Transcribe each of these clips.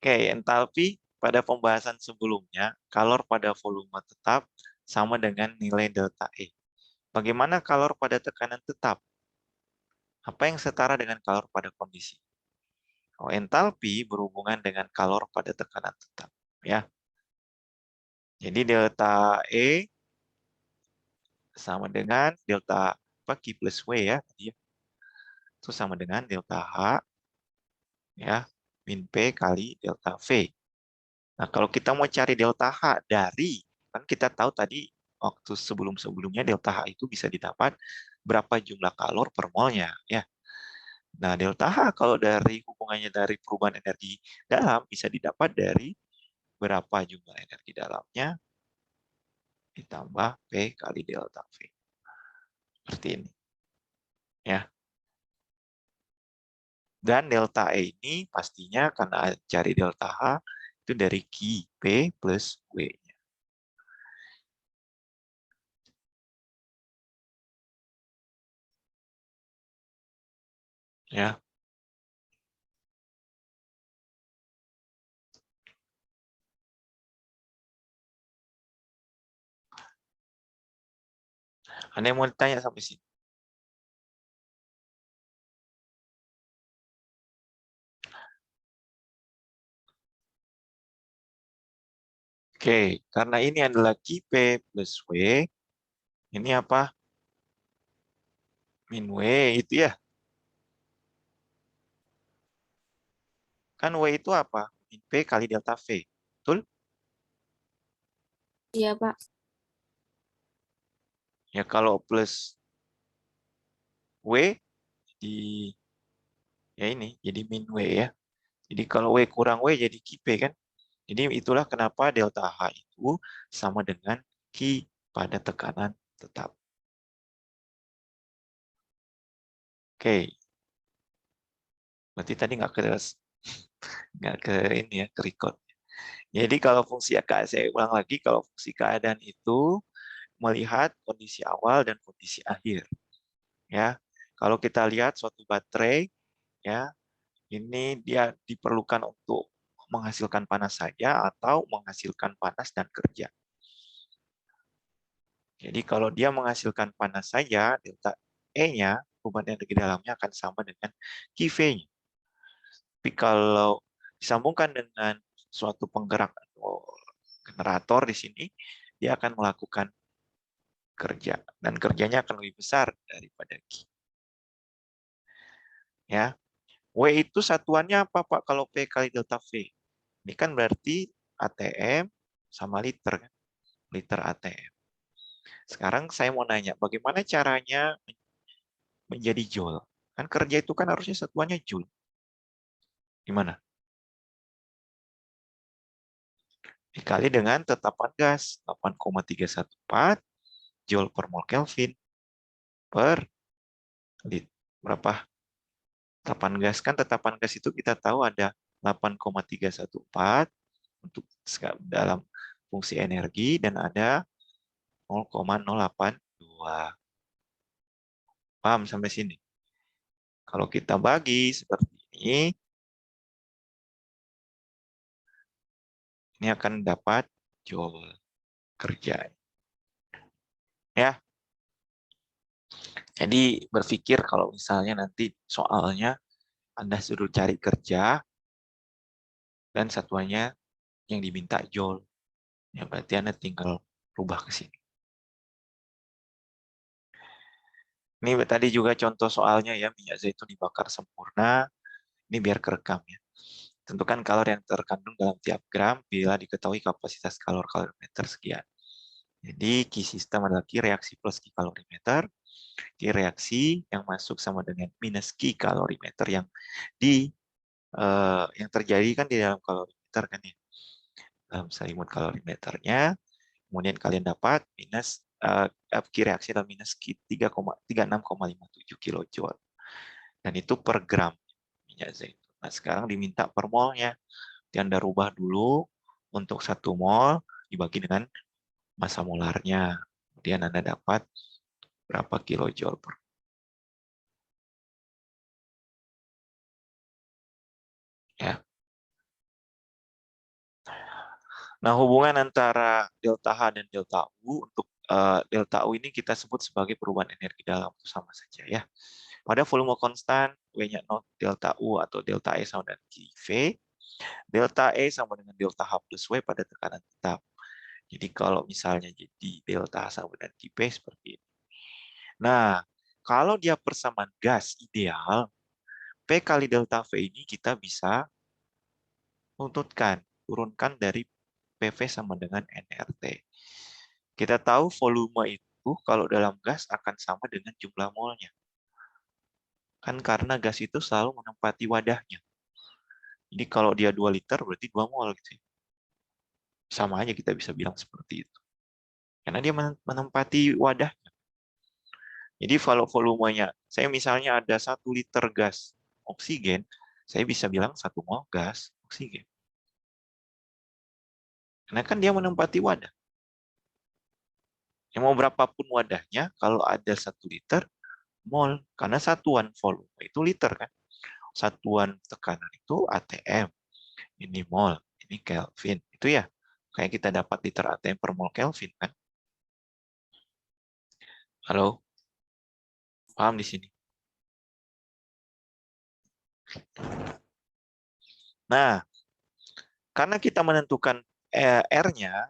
Oke, entalpi pada pembahasan sebelumnya, kalor pada volume tetap sama dengan nilai delta E. Bagaimana kalor pada tekanan tetap? Apa yang setara dengan kalor pada kondisi? Oh, entalpi berhubungan dengan kalor pada tekanan tetap, ya. Jadi delta E sama dengan delta apa Q plus W ya, itu sama dengan delta H ya min P kali delta V. Nah, kalau kita mau cari delta H dari, kan kita tahu tadi waktu sebelum-sebelumnya delta H itu bisa didapat berapa jumlah kalor per molnya ya. Nah, delta H kalau dari hubungannya dari perubahan energi dalam bisa didapat dari berapa jumlah energi dalamnya ditambah P kali delta V. Seperti ini ya. Dan delta E ini pastinya karena cari delta H itu dari Q P plus W-nya. Ya. Ada yang mau ditanya sampai sini? Oke, karena ini adalah Q P plus W, ini apa? Min W itu ya. Kan W itu apa? Min P kali delta V. Betul? Iya, Pak. Ya kalau plus W di ya ini jadi min W ya. Jadi kalau W kurang W jadi Q P kan. Jadi itulah kenapa delta H itu sama dengan Q pada tekanan tetap. Oke, berarti tadi nggak ke ini ya, ke record. Jadi kalau fungsi saya ulang lagi, kalau fungsi keadaan itu melihat kondisi awal dan kondisi akhir. Ya, kalau kita lihat suatu baterai, ya ini dia diperlukan untuk menghasilkan panas saja atau menghasilkan panas dan kerja. Jadi kalau dia menghasilkan panas saja, delta E-nya, beban energi dalamnya akan sama dengan QV-nya. Tapi kalau disambungkan dengan suatu penggerak atau generator di sini, dia akan melakukan kerja dan kerjanya akan lebih besar daripada Q. Ya, W itu satuannya apa Pak kalau P kali delta V? Ini kan berarti ATM sama liter kan? Liter ATM. Sekarang saya mau nanya, bagaimana caranya menjadi joule? Kan kerja itu kan harusnya satuannya joule. Gimana? Dikali dengan tetapan gas 8,314 joule per mol Kelvin per liter. Berapa? Tetapan gas kan tetapan gas itu kita tahu ada 8,314 untuk dalam fungsi energi dan ada 0,082. Paham sampai sini? Kalau kita bagi seperti ini akan dapat joule kerja. Ya, jadi berpikir kalau misalnya nanti soalnya Anda suruh cari kerja dan satuannya yang diminta joule. Ya, berarti Anda tinggal rubah ke sini. Ini tadi juga contoh soalnya ya, minyak zaitun dibakar sempurna. Ini biar kerekam ya. Tentukan kalor yang terkandung dalam tiap gram bila diketahui kapasitas kalor kalorimeter sekian. Jadi Q sistem adalah Q reaksi plus Q kalorimeter. Q reaksi yang masuk sama dengan minus Q kalorimeter yang terjadi kan di dalam kalorimeter kan ya. Dalam selimut kalorimeternya, kemudian kalian dapat minus Q reaksi adalah minus Q 36,57 kilojoule. Dan itu per gram minyak zaitun. Nah, sekarang diminta per molnya. Yang Anda rubah dulu untuk 1 mol dibagi dengan massa molarnya. Kemudian Anda dapat berapa kilojoule per ya. Nah, hubungan antara delta H dan delta U, untuk delta U ini kita sebut sebagai perubahan energi dalam, sama saja ya. Pada volume konstan, W-nya 0, delta U atau delta E sama dengan QV, delta E sama dengan delta H plus W pada tekanan tetap. Jadi kalau misalnya jadi delta H sama dengan QV seperti ini. Nah, kalau dia persamaan gas ideal, P kali delta V ini kita bisa turunkan dari PV sama dengan nRT. Kita tahu volume itu kalau dalam gas akan sama dengan jumlah molnya. Kan karena gas itu selalu menempati wadahnya. Jadi kalau dia 2 liter berarti 2 mol gitu. Sama aja kita bisa bilang seperti itu. Karena dia menempati wadahnya. Jadi kalau volumenya, saya misalnya ada 1 liter gas oksigen, saya bisa bilang 1 mol gas oksigen. Karena kan dia menempati wadah. Yang mau berapapun wadahnya, kalau ada 1 liter, mol. Karena satuan volume itu liter kan. Satuan tekanan itu ATM. Ini mol, ini Kelvin. Itu ya, kayak kita dapat liter ATM per mol Kelvin kan. Halo? Paham di sini? Nah, karena kita menentukan R-nya,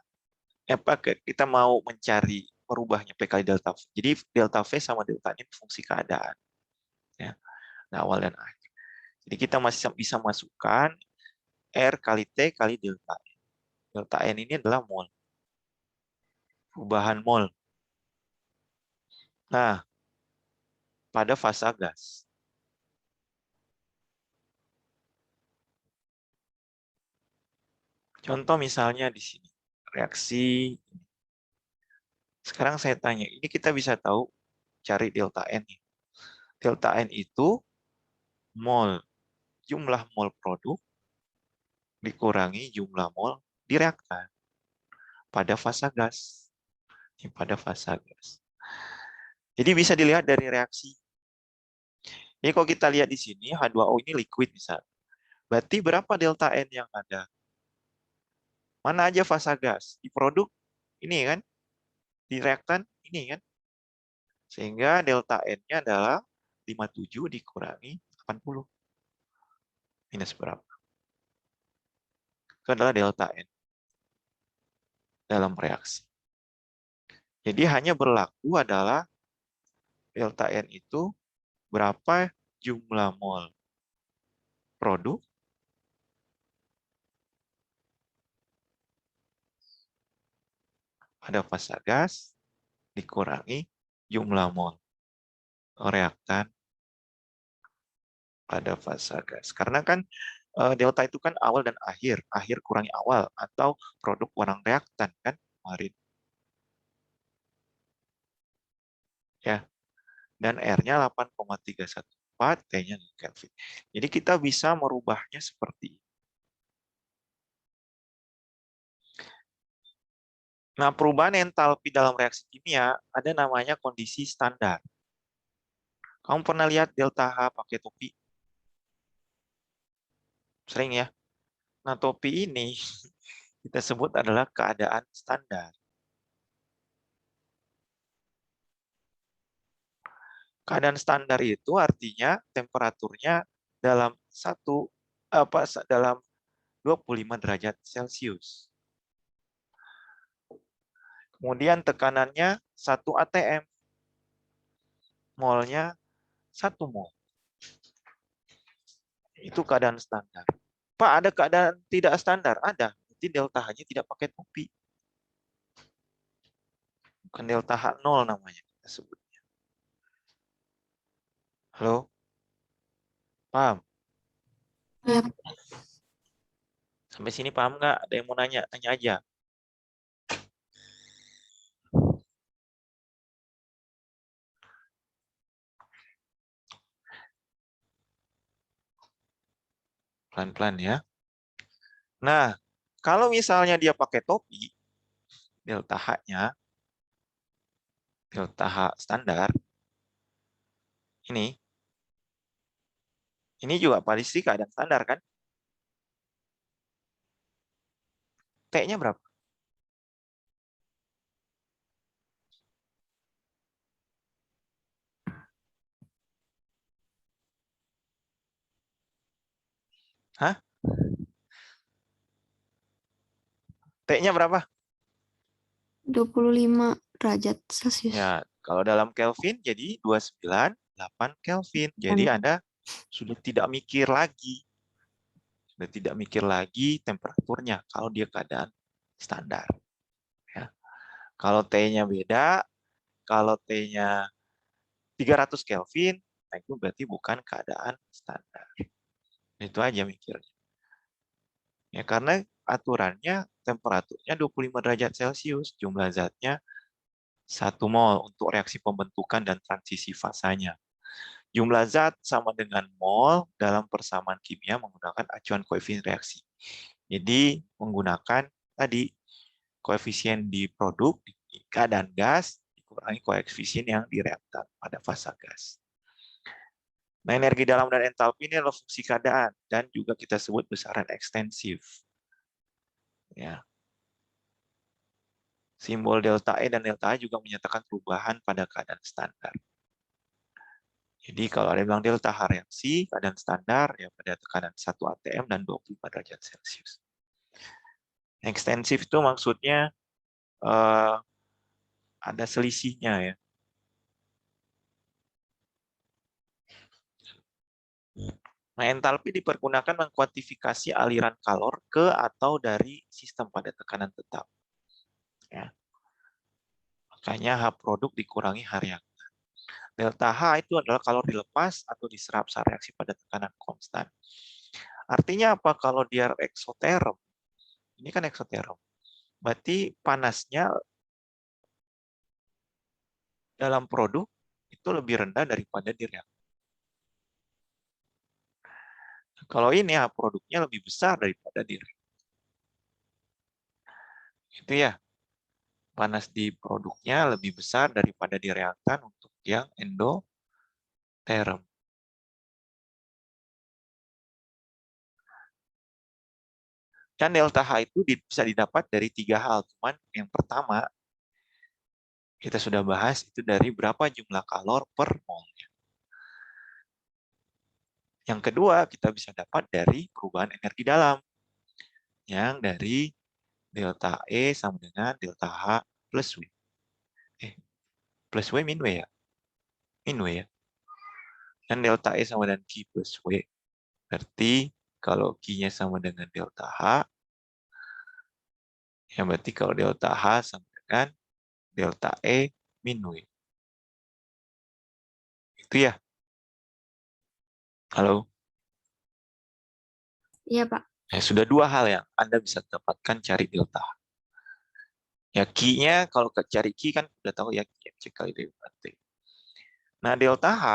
kita mau mencari merubahnya P kali delta V. Jadi delta V sama delta ini fungsi keadaan. Ya. Nah, awal dan akhir. Jadi kita masih bisa masukkan R kali T kali delta N. Delta N ini adalah mol. Perubahan mol. Nah, pada fasa gas. Contoh misalnya di sini. Reaksi. Sekarang saya tanya, ini kita bisa tahu cari delta N. Delta N itu mol, jumlah mol produk dikurangi jumlah mol di reaktan pada fasa gas. Pada fasa gas. Jadi bisa dilihat dari reaksi. Jadi kalau kita lihat di sini, H2O ini liquid misalnya. Berarti berapa delta N yang ada? Mana aja fasa gas? Di produk ini kan, di reaktan ini kan. Sehingga delta N-nya adalah 57 dikurangi 80. Minus berapa? Itu adalah delta N dalam reaksi. Jadi hanya berlaku adalah delta N itu berapa jumlah mol produk pada fasa gas dikurangi jumlah mol reaktan pada fasa gas. Karena kan delta itu kan awal dan akhir. Akhir kurangi awal atau produk kurang reaktan kan kemarin. Ya. Dan R-nya 8,314, T-nya Kelvin. Jadi kita bisa merubahnya seperti ini. Nah, perubahan entalpi dalam reaksi kimia ada namanya kondisi standar. Kamu pernah lihat delta H pakai topi? Sering ya? Nah, topi ini kita sebut adalah keadaan standar. Keadaan standar itu artinya temperaturnya dalam dalam 25 derajat Celcius. Kemudian tekanannya 1 atm. Molnya 1 mol. Itu keadaan standar. Pak, ada keadaan tidak standar? Ada. Berarti delta H-nya tidak pakai topi. Bukan delta H0 namanya kita sebutnya. Halo? Paham? Ya, Sampai sini paham nggak? Ada yang mau nanya? Tanya aja. Pelan-pelan ya. Nah, kalau misalnya dia pakai topi, delta H-nya, delta H standar, ini juga pasti keadaan standar kan? T-nya berapa? Hah? T-nya berapa? 25 derajat Celcius. Ya, kalau dalam Kelvin jadi 298 Kelvin. Jadi Dan Anda sudah tidak mikir lagi. Sudah tidak mikir lagi temperaturnya kalau dia keadaan standar. Ya. Kalau T-nya beda, kalau T-nya 300 Kelvin, nah itu berarti bukan keadaan standar. Itu aja mikirnya. Ya, karena aturannya temperaturnya 25 derajat Celcius, jumlah zatnya 1 mol untuk reaksi pembentukan dan transisi fasanya. Jumlah zat sama dengan mol dalam persamaan kimia menggunakan acuan koefisien reaksi. Jadi menggunakan tadi koefisien di produk di keadaan gas dikurangi koefisien yang di reaktan pada fasa gas. Nah, energi dalam dan entalpi ini adalah fungsi keadaan dan juga kita sebut besaran ekstensif. Ya. Simbol delta E dan delta A juga menyatakan perubahan pada keadaan standar. Jadi kalau ada yang bilang delta H reaksi, keadaan standar ya pada tekanan 1 atm dan 25 derajat Celcius. Ekstensif itu maksudnya ada selisihnya ya. Nah, entalpi dipergunakan mengkuantifikasi aliran kalor ke atau dari sistem pada tekanan tetap. Ya. Makanya H produk dikurangi H reaktan. Delta H itu adalah kalor dilepas atau diserap saat reaksi pada tekanan konstan. Artinya apa kalau dia eksoterm? Ini kan eksoterm. Berarti panasnya dalam produk itu lebih rendah daripada di reaktor. Kalau ini ya produknya lebih besar daripada di reaktor. Itu ya. Panas di produknya lebih besar daripada di reaktan untuk yang endoterm. Dan delta H itu bisa didapat dari 3 hal. Cuman yang pertama, kita sudah bahas itu dari berapa jumlah kalor per mol. Yang kedua, kita bisa dapat dari perubahan energi dalam. Yang dari delta E sama dengan delta H plus W. Plus W min W ya? Min W ya? Dan delta E sama dengan Q plus W. Berarti kalau Q-nya sama dengan delta H, ya berarti kalau delta H sama dengan delta E min W. Itu ya. Halo. iya, Pak. Ya, sudah 2 hal yang Anda bisa dapatkan cari delta H. Ya, Q-nya kalau cari Q kan udah tahu ya C kali derivat T. Nah, delta H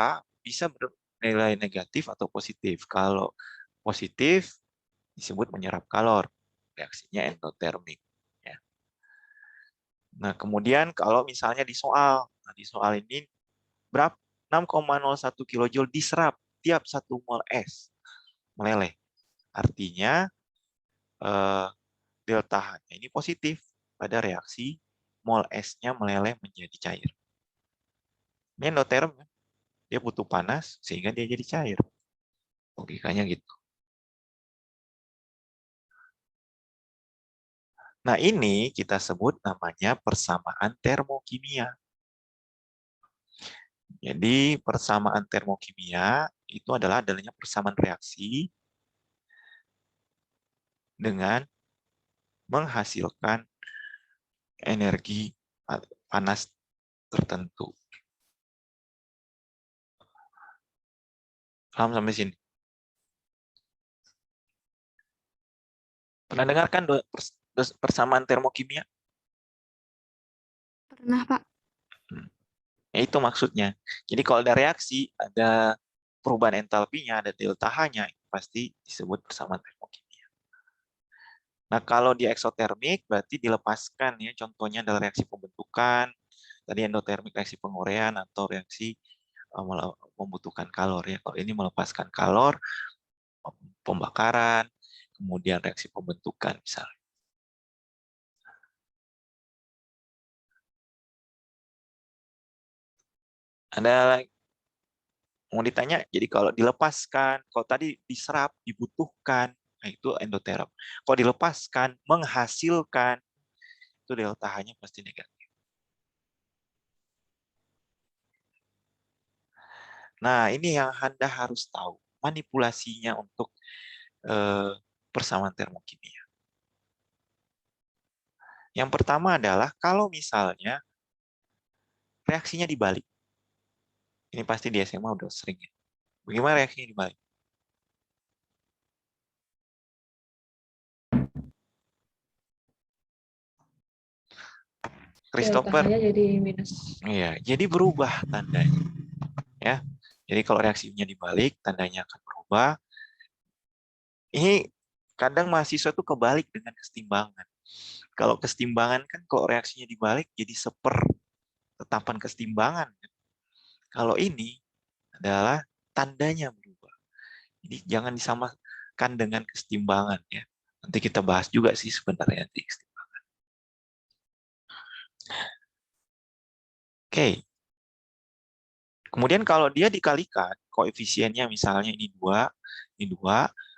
bisa bernilai negatif atau positif. Kalau positif disebut menyerap kalor. Reaksinya endotermik. Ya. Nah, kemudian kalau misalnya di soal ini berapa 6,01 kilojoule diserap tiap 1 mol es meleleh. Artinya eh, delta H-nya ini positif pada reaksi mol esnya meleleh menjadi cair. Ini endoterm, dia butuh panas sehingga dia jadi cair. Logikanya gitu. Nah, ini kita sebut namanya persamaan termokimia. Jadi, persamaan termokimia itu adalah adanya persamaan reaksi dengan menghasilkan energi panas tertentu. Paham sampai sini? Pernah dengar kan persamaan termokimia? Pernah, Pak. Ya, itu maksudnya. Jadi kalau ada reaksi, ada perubahan entalpinya, ada delta H-nya, pasti disebut persamaan termokimia. Nah, kalau di eksotermik berarti dilepaskan ya. Contohnya adalah reaksi pembentukan, tadi endotermik reaksi pengurean atau reaksi membutuhkan kalor ya. Kalau ini melepaskan kalor, pembakaran, kemudian reaksi pembentukan misalnya. Ada mau ditanya, jadi kalau dilepaskan, kalau tadi diserap, dibutuhkan, nah itu endoterm. Kalau dilepaskan, menghasilkan, itu delta H-nya pasti negatif. Nah, ini yang Anda harus tahu, manipulasinya untuk persamaan termokimia. Yang pertama adalah kalau misalnya reaksinya dibalik. Ini pasti di SMA udah sering ya. Bagaimana reaksinya dibalik? Christopher. Delta-nya jadi minus. Iya, jadi berubah tandanya. Ya. Jadi kalau reaksinya dibalik, tandanya akan berubah. Ini kadang mahasiswa tuh kebalik dengan kesetimbangan. Kalau kesetimbangan kan kalau reaksinya dibalik jadi tetapan kesetimbangan. Kalau ini adalah tandanya berubah. Jadi jangan disamakan dengan kesetimbangan ya. Nanti kita bahas juga sih sebenarnya nanti kesetimbangan. Oke. Kemudian kalau dia dikalikan, koefisiennya misalnya ini 2,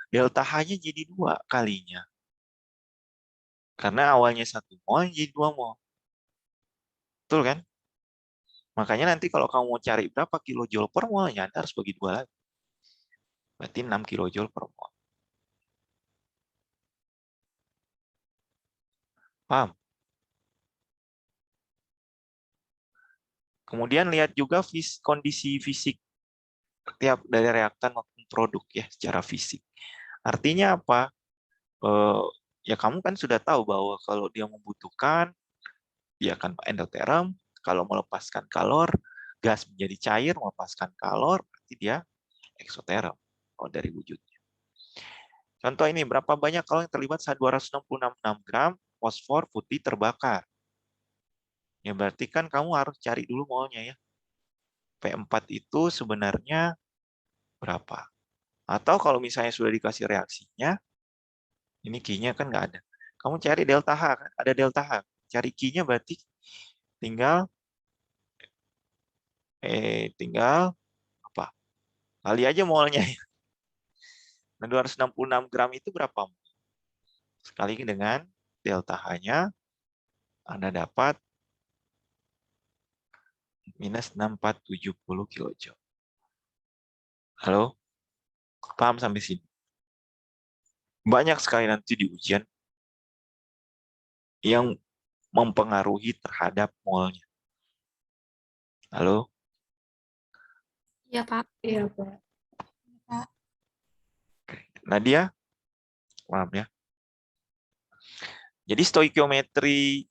delta H-nya jadi 2 kalinya. Karena awalnya 1 mol jadi 2 mol. Betul kan? Makanya nanti kalau kamu mau cari berapa kilojoule per molnya, Anda harus bagi 2 lagi. Berarti 6 kilojoule per mol. Paham? Kemudian lihat juga kondisi fisik tiap dari reaktan maupun produk ya secara fisik. Artinya apa? Ya kamu kan sudah tahu bahwa kalau dia membutuhkan, dia akan endoterm. Kalau melepaskan kalor, gas menjadi cair, melepaskan kalor, berarti dia eksoterm. Kalau dari wujudnya. Contoh ini, berapa banyak kalor yang terlibat saat 266 gram fosfor putih terbakar? Ya berarti kan kamu harus cari dulu molnya ya. P4 itu sebenarnya berapa? Atau kalau misalnya sudah dikasih reaksinya, ini Q-nya kan nggak ada. Kamu cari delta H, kan? Ada delta H. Cari Q-nya berarti tinggal tinggal apa? Kali aja molnya. Nah, 266 gram itu berapa? Sekali dengan delta H-nya, Anda dapat minus 6470 kilojoule. Halo? Paham sampai sini? Banyak sekali nanti di ujian yang mempengaruhi terhadap molnya. Halo? Iya, Pak. Iya, Pak. Pak. Nadia? Paham ya? Jadi stoikiometri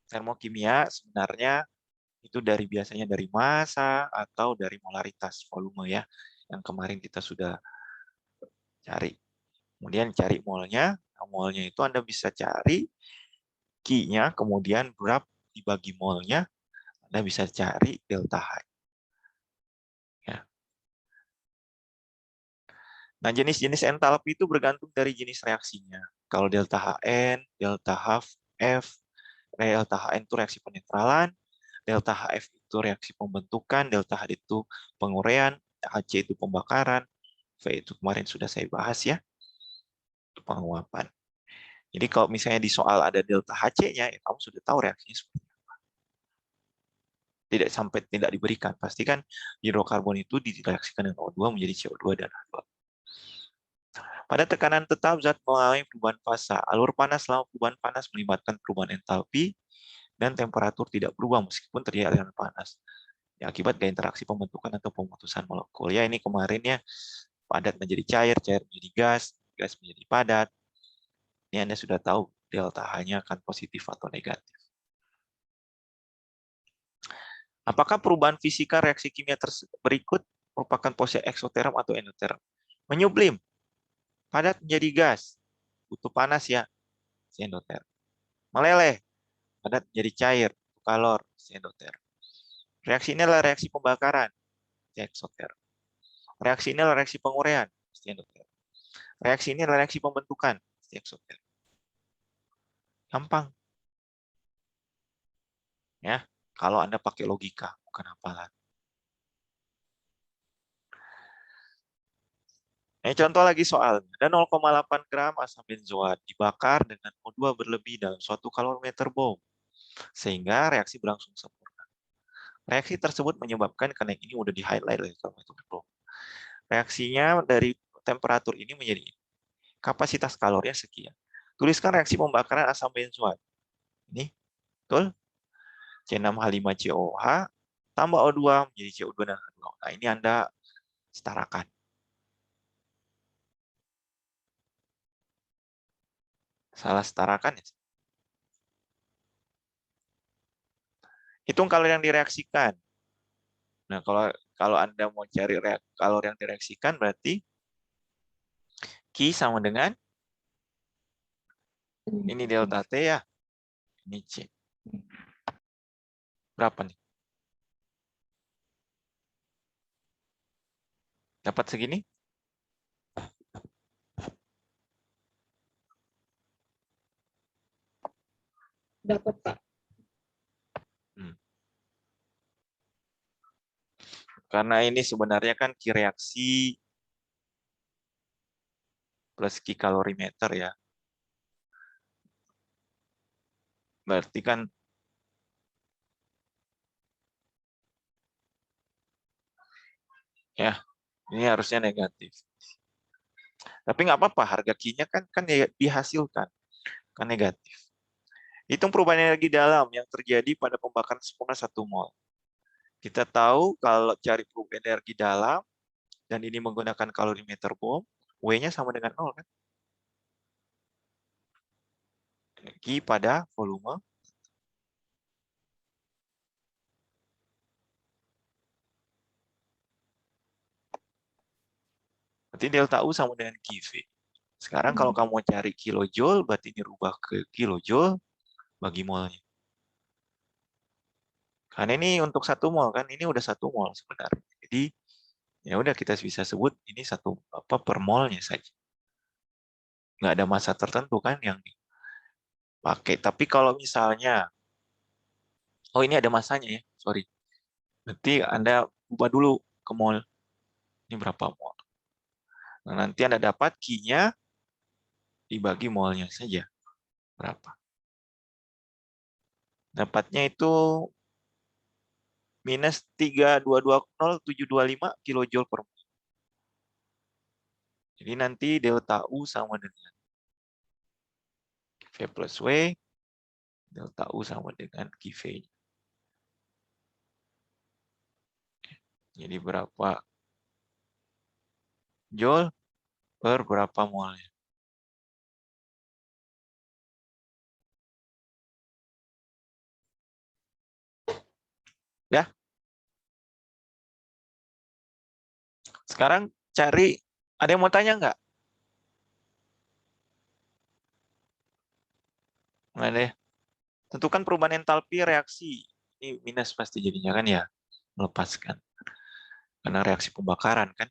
termokimia sebenarnya itu biasanya dari massa atau dari molaritas volume ya, yang kemarin kita sudah cari. Kemudian cari molnya, nah, molnya itu Anda bisa cari Q-nya, kemudian berapa dibagi molnya, Anda bisa cari delta H. Ya. Nah, jenis-jenis entalpi itu bergantung dari jenis reaksinya. Kalau delta HN, delta HF, delta HN itu reaksi penetralan, delta HF itu reaksi pembentukan, delta H itu penguraian, HC itu pembakaran, V itu kemarin sudah saya bahas ya, itu penguapan. Jadi kalau misalnya di soal ada delta HC-nya, ya kamu sudah tahu reaksinya seperti apa. Tidak sampai tidak diberikan. Pastikan hidrokarbon itu direaksikan dengan O2 menjadi CO2 dan H2. Pada tekanan tetap, zat mengalami perubahan fasa. Alur panas selama perubahan panas melibatkan perubahan entalpi dan temperatur tidak berubah meskipun terjadi aliran panas. Ya, akibat gaya interaksi pembentukan atau pemutusan molekul. Ya, ini kemarin ya, padat menjadi cair, cair menjadi gas, gas menjadi padat. Ini Anda sudah tahu delta H-nya akan positif atau negatif. Apakah perubahan fisika reaksi kimia berikut merupakan posisi eksoterm atau endoterm? Menyublim, padat menjadi gas, butuh panas ya, endoterm. Meleleh, padat menjadi cair, kalor, endoterm. Reaksi ini adalah reaksi pembakaran, eksoterm. Reaksi ini adalah reaksi penguraian, endoterm. Reaksi ini adalah reaksi pembentukan, eksoterm. Gampang. Ya, Kalau Anda pakai logika, bukan hafalan. Contoh lagi soal. Ada 0,8 gram asam benzoat dibakar dengan O2 berlebih dalam suatu kalorimeter bom, sehingga reaksi berlangsung sempurna. Reaksi tersebut menyebabkan, karena ini udah di-highlight oleh kalorimeter bom. Reaksinya dari temperatur ini menjadi ini. Kapasitas kalorinya sekian. Tuliskan reaksi pembakaran asam benzoat. Ini, betul? C6H5COH tambah O2 menjadi CO2 dan H2O. Nah, ini Anda setarakan. Salah setarakan ya. Hitung kalori yang direaksikan. Nah, kalau Anda mau cari kalori yang direaksikan, berarti Q sama dengan ini delta T ya. Ini C. Berapa nih? Dapat segini? Dapat, Pak. Karena ini sebenarnya kan Q reaksi plus Q kalorimeter ya. Berarti kan ya, ini harusnya negatif. Tapi nggak apa-apa, harga Q-nya kan dihasilkan, kan negatif. Hitung perubahan energi dalam yang terjadi pada pembakaran sempurna 1 mol. Kita tahu kalau cari perubahan energi dalam, dan ini menggunakan kalorimeter bom, W-nya sama dengan 0 kan? Energi pada volume. Berarti delta U sama dengan QV. Sekarang kalau kamu mau cari kilojoule, berarti ini rubah ke kilojoule bagi molnya. Karena ini untuk 1 mol kan, ini udah 1 mol sebenarnya. Jadi ya udah kita bisa sebut ini satu apa per molnya saja. Nggak ada masa tertentu kan yang dipakai. Tapi kalau misalnya, oh ini ada masanya ya, sorry. Nanti Anda ubah dulu ke mol. Ini berapa mol. Nah, nanti Anda dapat Q-nya dibagi molnya saja. Berapa? Dapatnya itu minus 3220725 kilojoule per mol. Jadi nanti delta U sama dengan V plus W, delta U sama dengan QV. Jadi berapa joule per berapa molnya. Ya, sekarang cari, ada yang mau tanya nggak? Nggak ada ya? Tentukan perubahan entalpi reaksi. Ini minus pasti jadinya kan ya, melepaskan. Karena reaksi pembakaran kan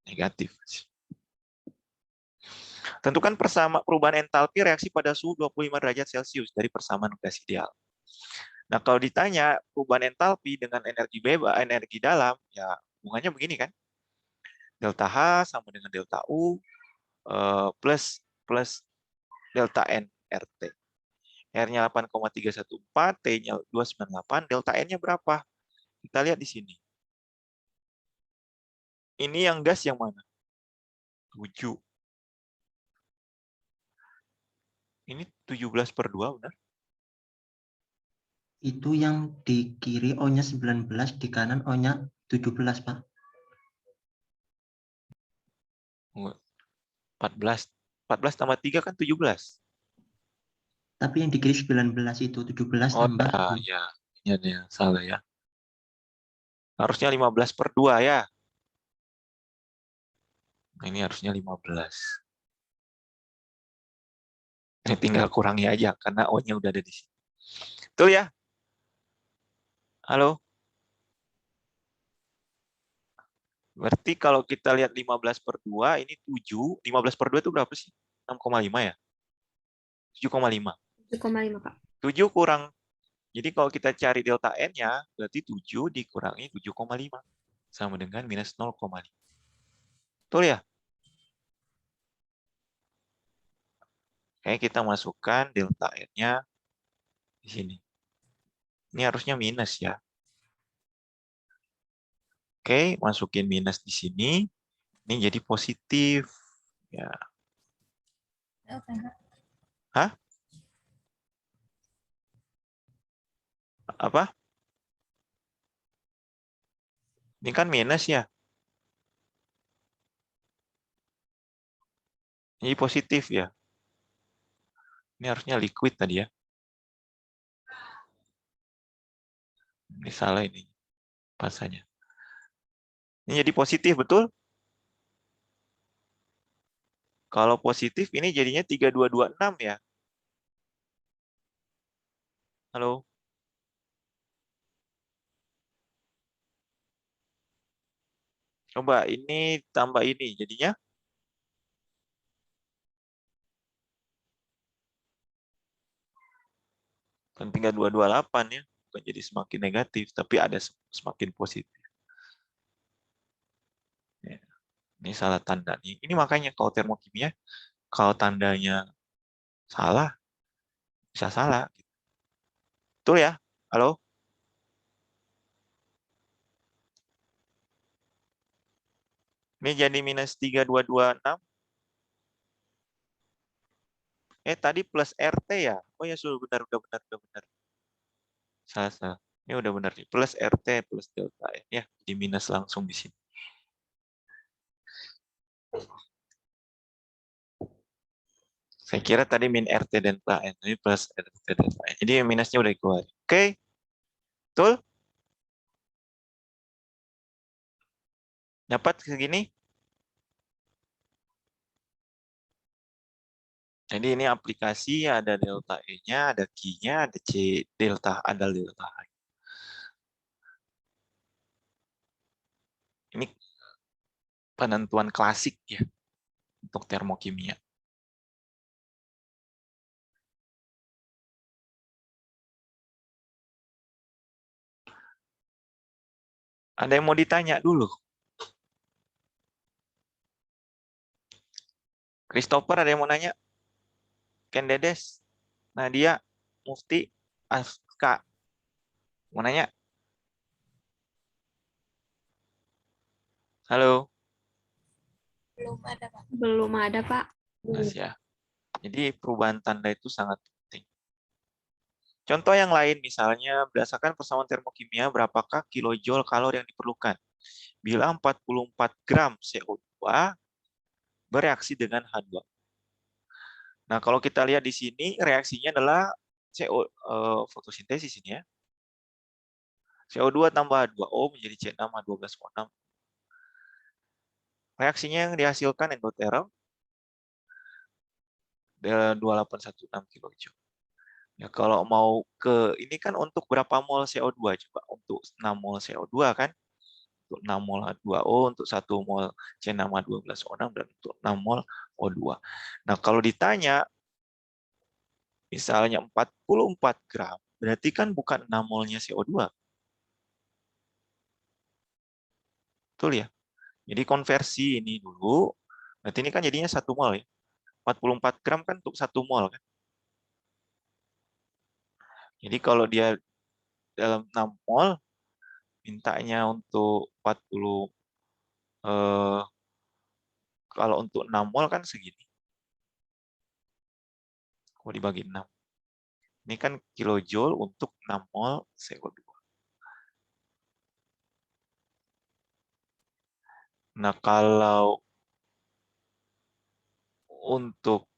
negatif. Tentukan perubahan entalpi reaksi pada suhu 25 derajat Celcius dari persamaan gas ideal. Nah, kalau ditanya perubahan entalpi dengan energi bebas, energi dalam, ya hubungannya begini kan. Delta H sama dengan delta U plus delta N RT. R-nya 8,314, T-nya 298, delta N-nya berapa? Kita lihat di sini. Ini yang gas yang mana? 7. Ini 17/2, benar? Itu yang di kiri O-nya 19, di kanan O-nya 17, Pak. 14. 14 tambah 3 kan 17. Tapi yang di kiri 19 itu 17 Oh, tambah ya. Ini ada yang salah ya. Harusnya 15/2 ya. Nah, ini harusnya 15. Ini tinggal kurangi aja, karena O-nya udah ada di sini. Betul ya? Halo? Berarti kalau kita lihat 15/2, ini 7. 15/2 itu berapa sih? 6,5 ya? 7,5. 7,5, Pak. 7 kurang Jadi kalau kita cari delta N-nya, berarti 7 dikurangi 7,5. Sama dengan minus 0,5. Betul ya? Oke, kita masukkan delta N-nya di sini. Ini harusnya minus ya. Oke, masukin minus di sini. Ini jadi positif. Ya. Hah? Apa? Ini kan minus ya. Ini positif ya. Ini harusnya liquid tadi ya. Ini salah ini. Pasanya. Ini jadi positif, betul? Kalau positif, ini jadinya 3226 ya. Halo? Coba ini tambah ini. Jadinya kan 3228 ya. Bukan jadi semakin negatif, tapi ada semakin positif. Ya. Ini salah tanda nih. Ini makanya kalau termokimia, kalau tandanya salah, bisa salah. Betul ya? Halo? Ini jadi minus 3226. Tadi plus RT ya? Oh ya, sudah benar, udah benar, udah benar. Salah, salah. Ini udah benar nih. Plus RT plus delta N ya. Di minus langsung di sini. Saya kira tadi min RT delta N. Ini plus RT delta N. Jadi minusnya udah keluar. Oke? Betul? Dapat segini? Jadi ini aplikasi, ada delta E-nya, ada Q-nya, ada C delta, ada delta H. Ini penentuan klasik ya untuk termokimia. Ada yang mau ditanya dulu? Christopher ada yang mau nanya? Ken Dedes, Nadia, Mufti, Aska. Mau nanya? Halo? Belum ada, Pak. Belum ada, Pak. Mas ya. Jadi perubahan tanda itu sangat penting. Contoh yang lain misalnya berdasarkan persamaan termokimia berapakah kilojoule kalori yang diperlukan bila 44 gram CO2 bereaksi dengan H2. Nah, kalau kita lihat di sini reaksinya adalah fotosintesis ini ya. CO2 tambah H2O menjadi C6H12O6. Reaksinya yang dihasilkan endoterm 2816 kilojoule. Ya, kalau mau ke ini kan untuk berapa mol CO2 coba? Untuk 6 mol CO2 kan? Untuk 6 mol H2O, untuk 1 mol C6H12O6 dan untuk 6 mol O2. Nah, kalau ditanya misalnya 44 gram, berarti kan bukan 6 molnya CO2. Betul ya? Jadi konversi ini dulu, berarti ini kan jadinya 1 mol ya. 44 gram kan untuk 1 mol kan. Jadi kalau dia dalam 6 mol, mintanya untuk 40, kalau untuk 6 mol kan segini. Kalau dibagi 6. Ini kan kilojoule untuk 6 mol CO2. Nah, kalau untuk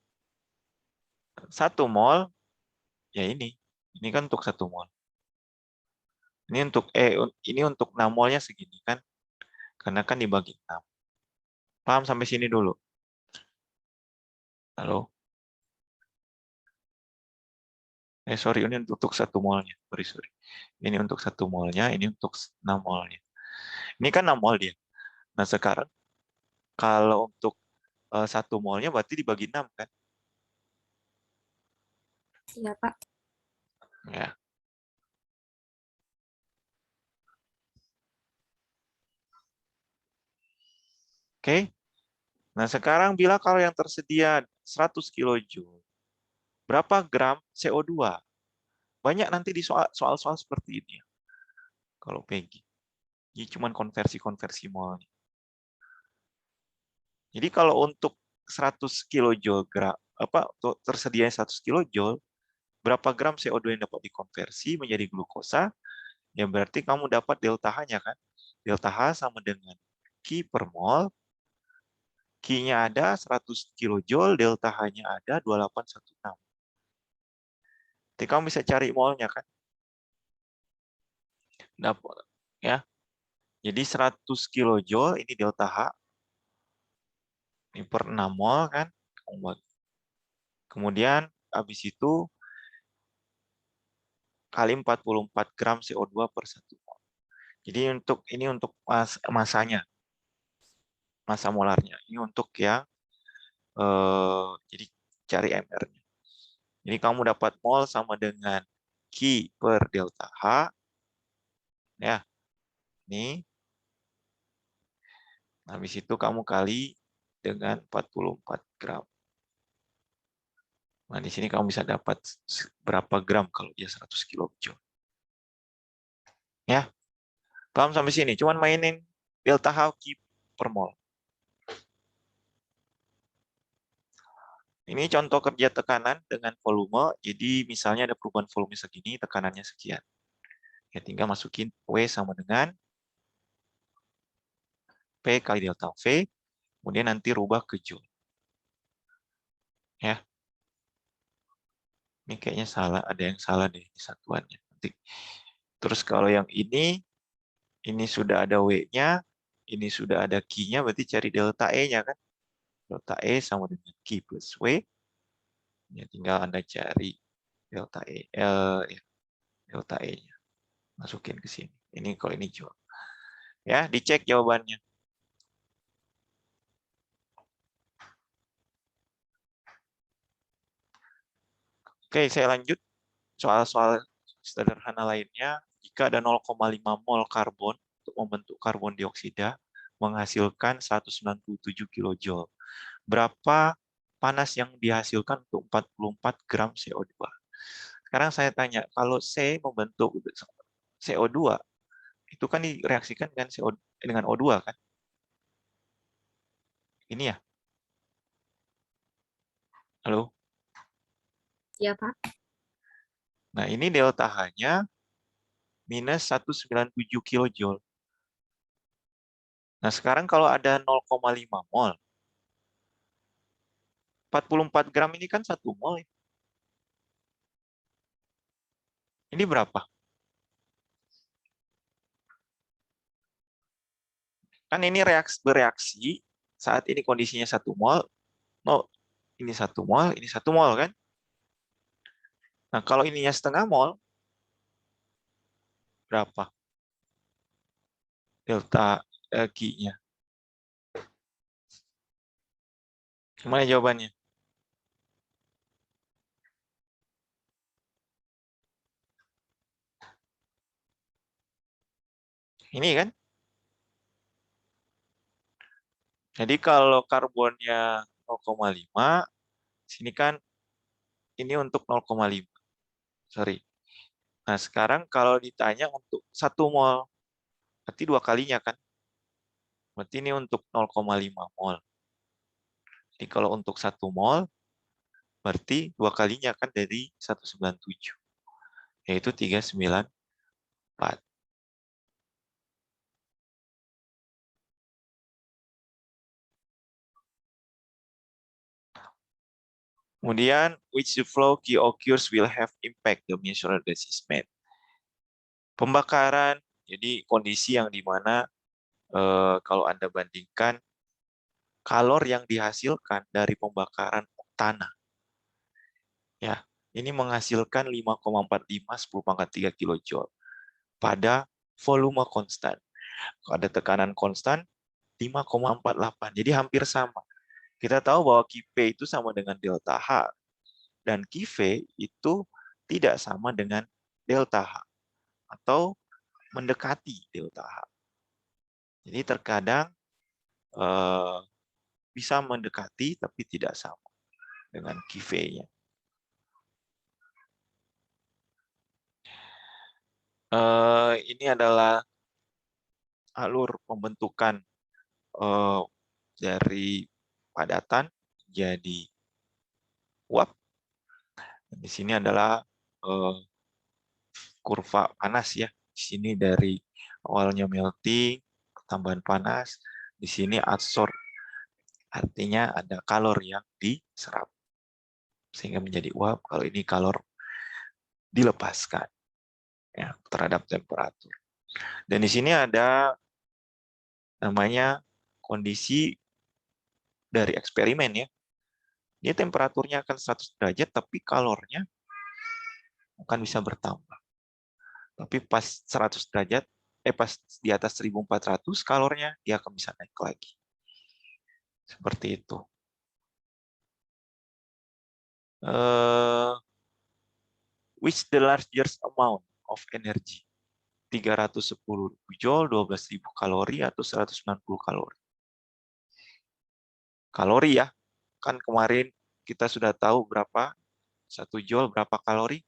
1 mol, ya ini. Ini kan untuk 1 mol. Ini untuk 6 molnya segini kan. Karena kan dibagi 6. Paham sampai sini dulu? Halo? Sorry, ini untuk 1 molnya. Sorry. Ini untuk 1 molnya, ini untuk 6 molnya. Ini kan 6 mol dia. Nah, sekarang kalau untuk 1 molnya berarti dibagi 6 kan? Iya, Pak. Ya. Oke. Nah, sekarang bila kalau yang tersedia 100 kilojoule, berapa gram CO2? Banyak nanti di soal-soal seperti ini. Kalau Peggy. Ini cuma konversi-konversi mol. Jadi kalau untuk 100 kilojoule tersedia 100 kilojoule, berapa gram CO2 yang dapat dikonversi menjadi glukosa? Ya berarti kamu dapat delta H-nya kan? Delta H sama dengan Q per mol. Q-nya ada 100 kilojoule, delta H-nya ada 2816. Jadi kamu bisa cari molnya kan? Dapat ya. Jadi 100 kilojoule ini delta H. Ini per 6 mol kan? Kemudian habis itu kali 44 gram CO2 per 1 mol. Jadi ini untuk masanya, massa molarnya. Ini untuk yang jadi cari MR-nya. Jadi kamu dapat mol sama dengan Q per delta H. Ya, ini. Habis itu kamu kali dengan 44 gram. Nah, di sini kamu bisa dapat berapa gram kalau dia 100 kilojoule. Ya, paham sampai sini? Cuman mainin delta H Q per mol. Ini contoh kerja tekanan dengan volume. Jadi misalnya ada perubahan volume segini, tekanannya sekian. Ya, tinggal masukin W sama dengan P kali delta V. Kemudian nanti rubah ke Joule. Ya. Ini kayaknya salah, ada yang salah deh di satuannya. Nanti. Terus kalau yang ini sudah ada W-nya, ini sudah ada Q-nya, berarti cari delta E-nya kan. Delta E sama dengan Q plus W. Ya, tinggal Anda cari delta E, ya, delta E-nya. Masukin ke sini. Ini kalau ini Joule. Ya, dicek jawabannya. Oke, saya lanjut. Soal-soal sederhana lainnya, jika ada 0,5 mol karbon untuk membentuk karbon dioksida, menghasilkan 197 kilojoule. Berapa panas yang dihasilkan untuk 44 gram CO2? Sekarang saya tanya, kalau C membentuk CO2, itu kan direaksikan dengan O2 kan? Ini ya? Halo? Ya, Pak. Nah, ini delta H-nya minus 197 kilojoule. Nah, sekarang kalau ada 0,5 mol, 44 gram ini kan 1 mol. Ini berapa? Kan ini bereaksi saat ini kondisinya 1 mol. No, ini 1 mol, ini 1 mol kan? Nah, kalau ininya setengah mol, berapa? Delta Q-nya. Gimana jawabannya? Ini kan? Jadi kalau karbonnya 0,5, sini kan ini untuk 0,5. Sorry. Nah, sekarang kalau ditanya untuk 1 mol, berarti 2 kalinya kan? Berarti ini untuk 0,5 mol. Jadi kalau untuk 1 mol, berarti 2 kalinya kan dari 197. Yaitu 394. Kemudian, which the flow key occurs will have impact the measure that is made. Pembakaran, jadi kondisi yang dimana kalau Anda bandingkan kalor yang dihasilkan dari pembakaran tanah. Ya, ini menghasilkan 5,45 10 pangkat 3 kilojoule pada volume konstan. Kalau ada tekanan konstan 5,48. Jadi hampir sama. Kita tahu bahwa Qp itu sama dengan delta H dan Qv itu tidak sama dengan delta H atau mendekati delta H. Jadi terkadang bisa mendekati tapi tidak sama dengan QV-nya. Ini adalah alur pembentukan dari padatan jadi uap. Di sini adalah kurva panas ya. Di sini dari awalnya melting, tambahan panas. Di sini adsorb, artinya ada kalor yang diserap sehingga menjadi uap. Kalau ini kalor dilepaskan ya terhadap temperatur. Dan di sini ada namanya kondisi dari eksperimen ya. Ini temperaturnya akan 100 derajat tapi kalornya akan bisa bertambah. Tapi pas 100 derajat, pas di atas 1400 kalornya dia akan bisa naik lagi. Seperti itu. Which the largest amount of energy? 310 joule, 12.000 kalori atau 190 kalori. Kalori ya, kan kemarin kita sudah tahu berapa 1 joule berapa kalori.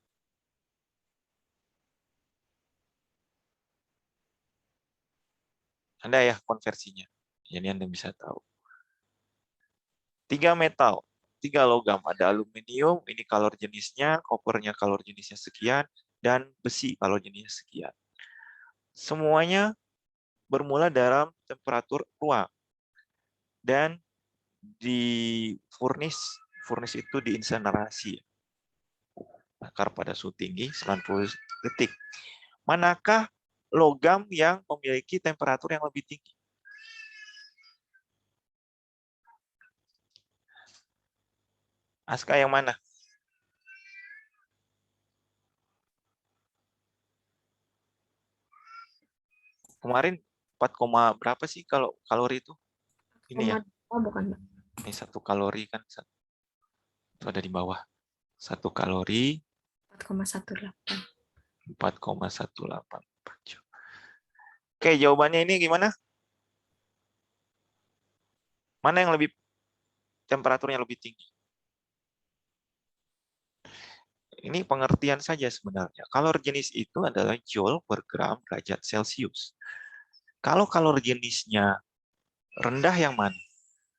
Anda ya konversinya. Jadi Anda bisa tahu. 3 metal, 3 logam. Ada aluminium, ini kalor jenisnya, kopernya kalor jenisnya sekian, dan besi kalor jenisnya sekian. Semuanya bermula dalam temperatur ruang. Dan di furnace itu diinsinerasi. Bakar pada suhu tinggi 90 detik. Manakah logam yang memiliki temperatur yang lebih tinggi? Aska yang mana? Kemarin 4, berapa sih kalau kalori itu? Ini ya. Oh, bukan, Mbak. Ini 1 kalori kan. Itu ada di bawah. 1 kalori 4,18. 4,184 joule. Oke, jawabannya ini gimana? Mana yang lebih temperaturnya lebih tinggi? Ini pengertian saja sebenarnya. Kalor jenis itu adalah joule per gram derajat Celcius. Kalau kalor jenisnya rendah yang mana?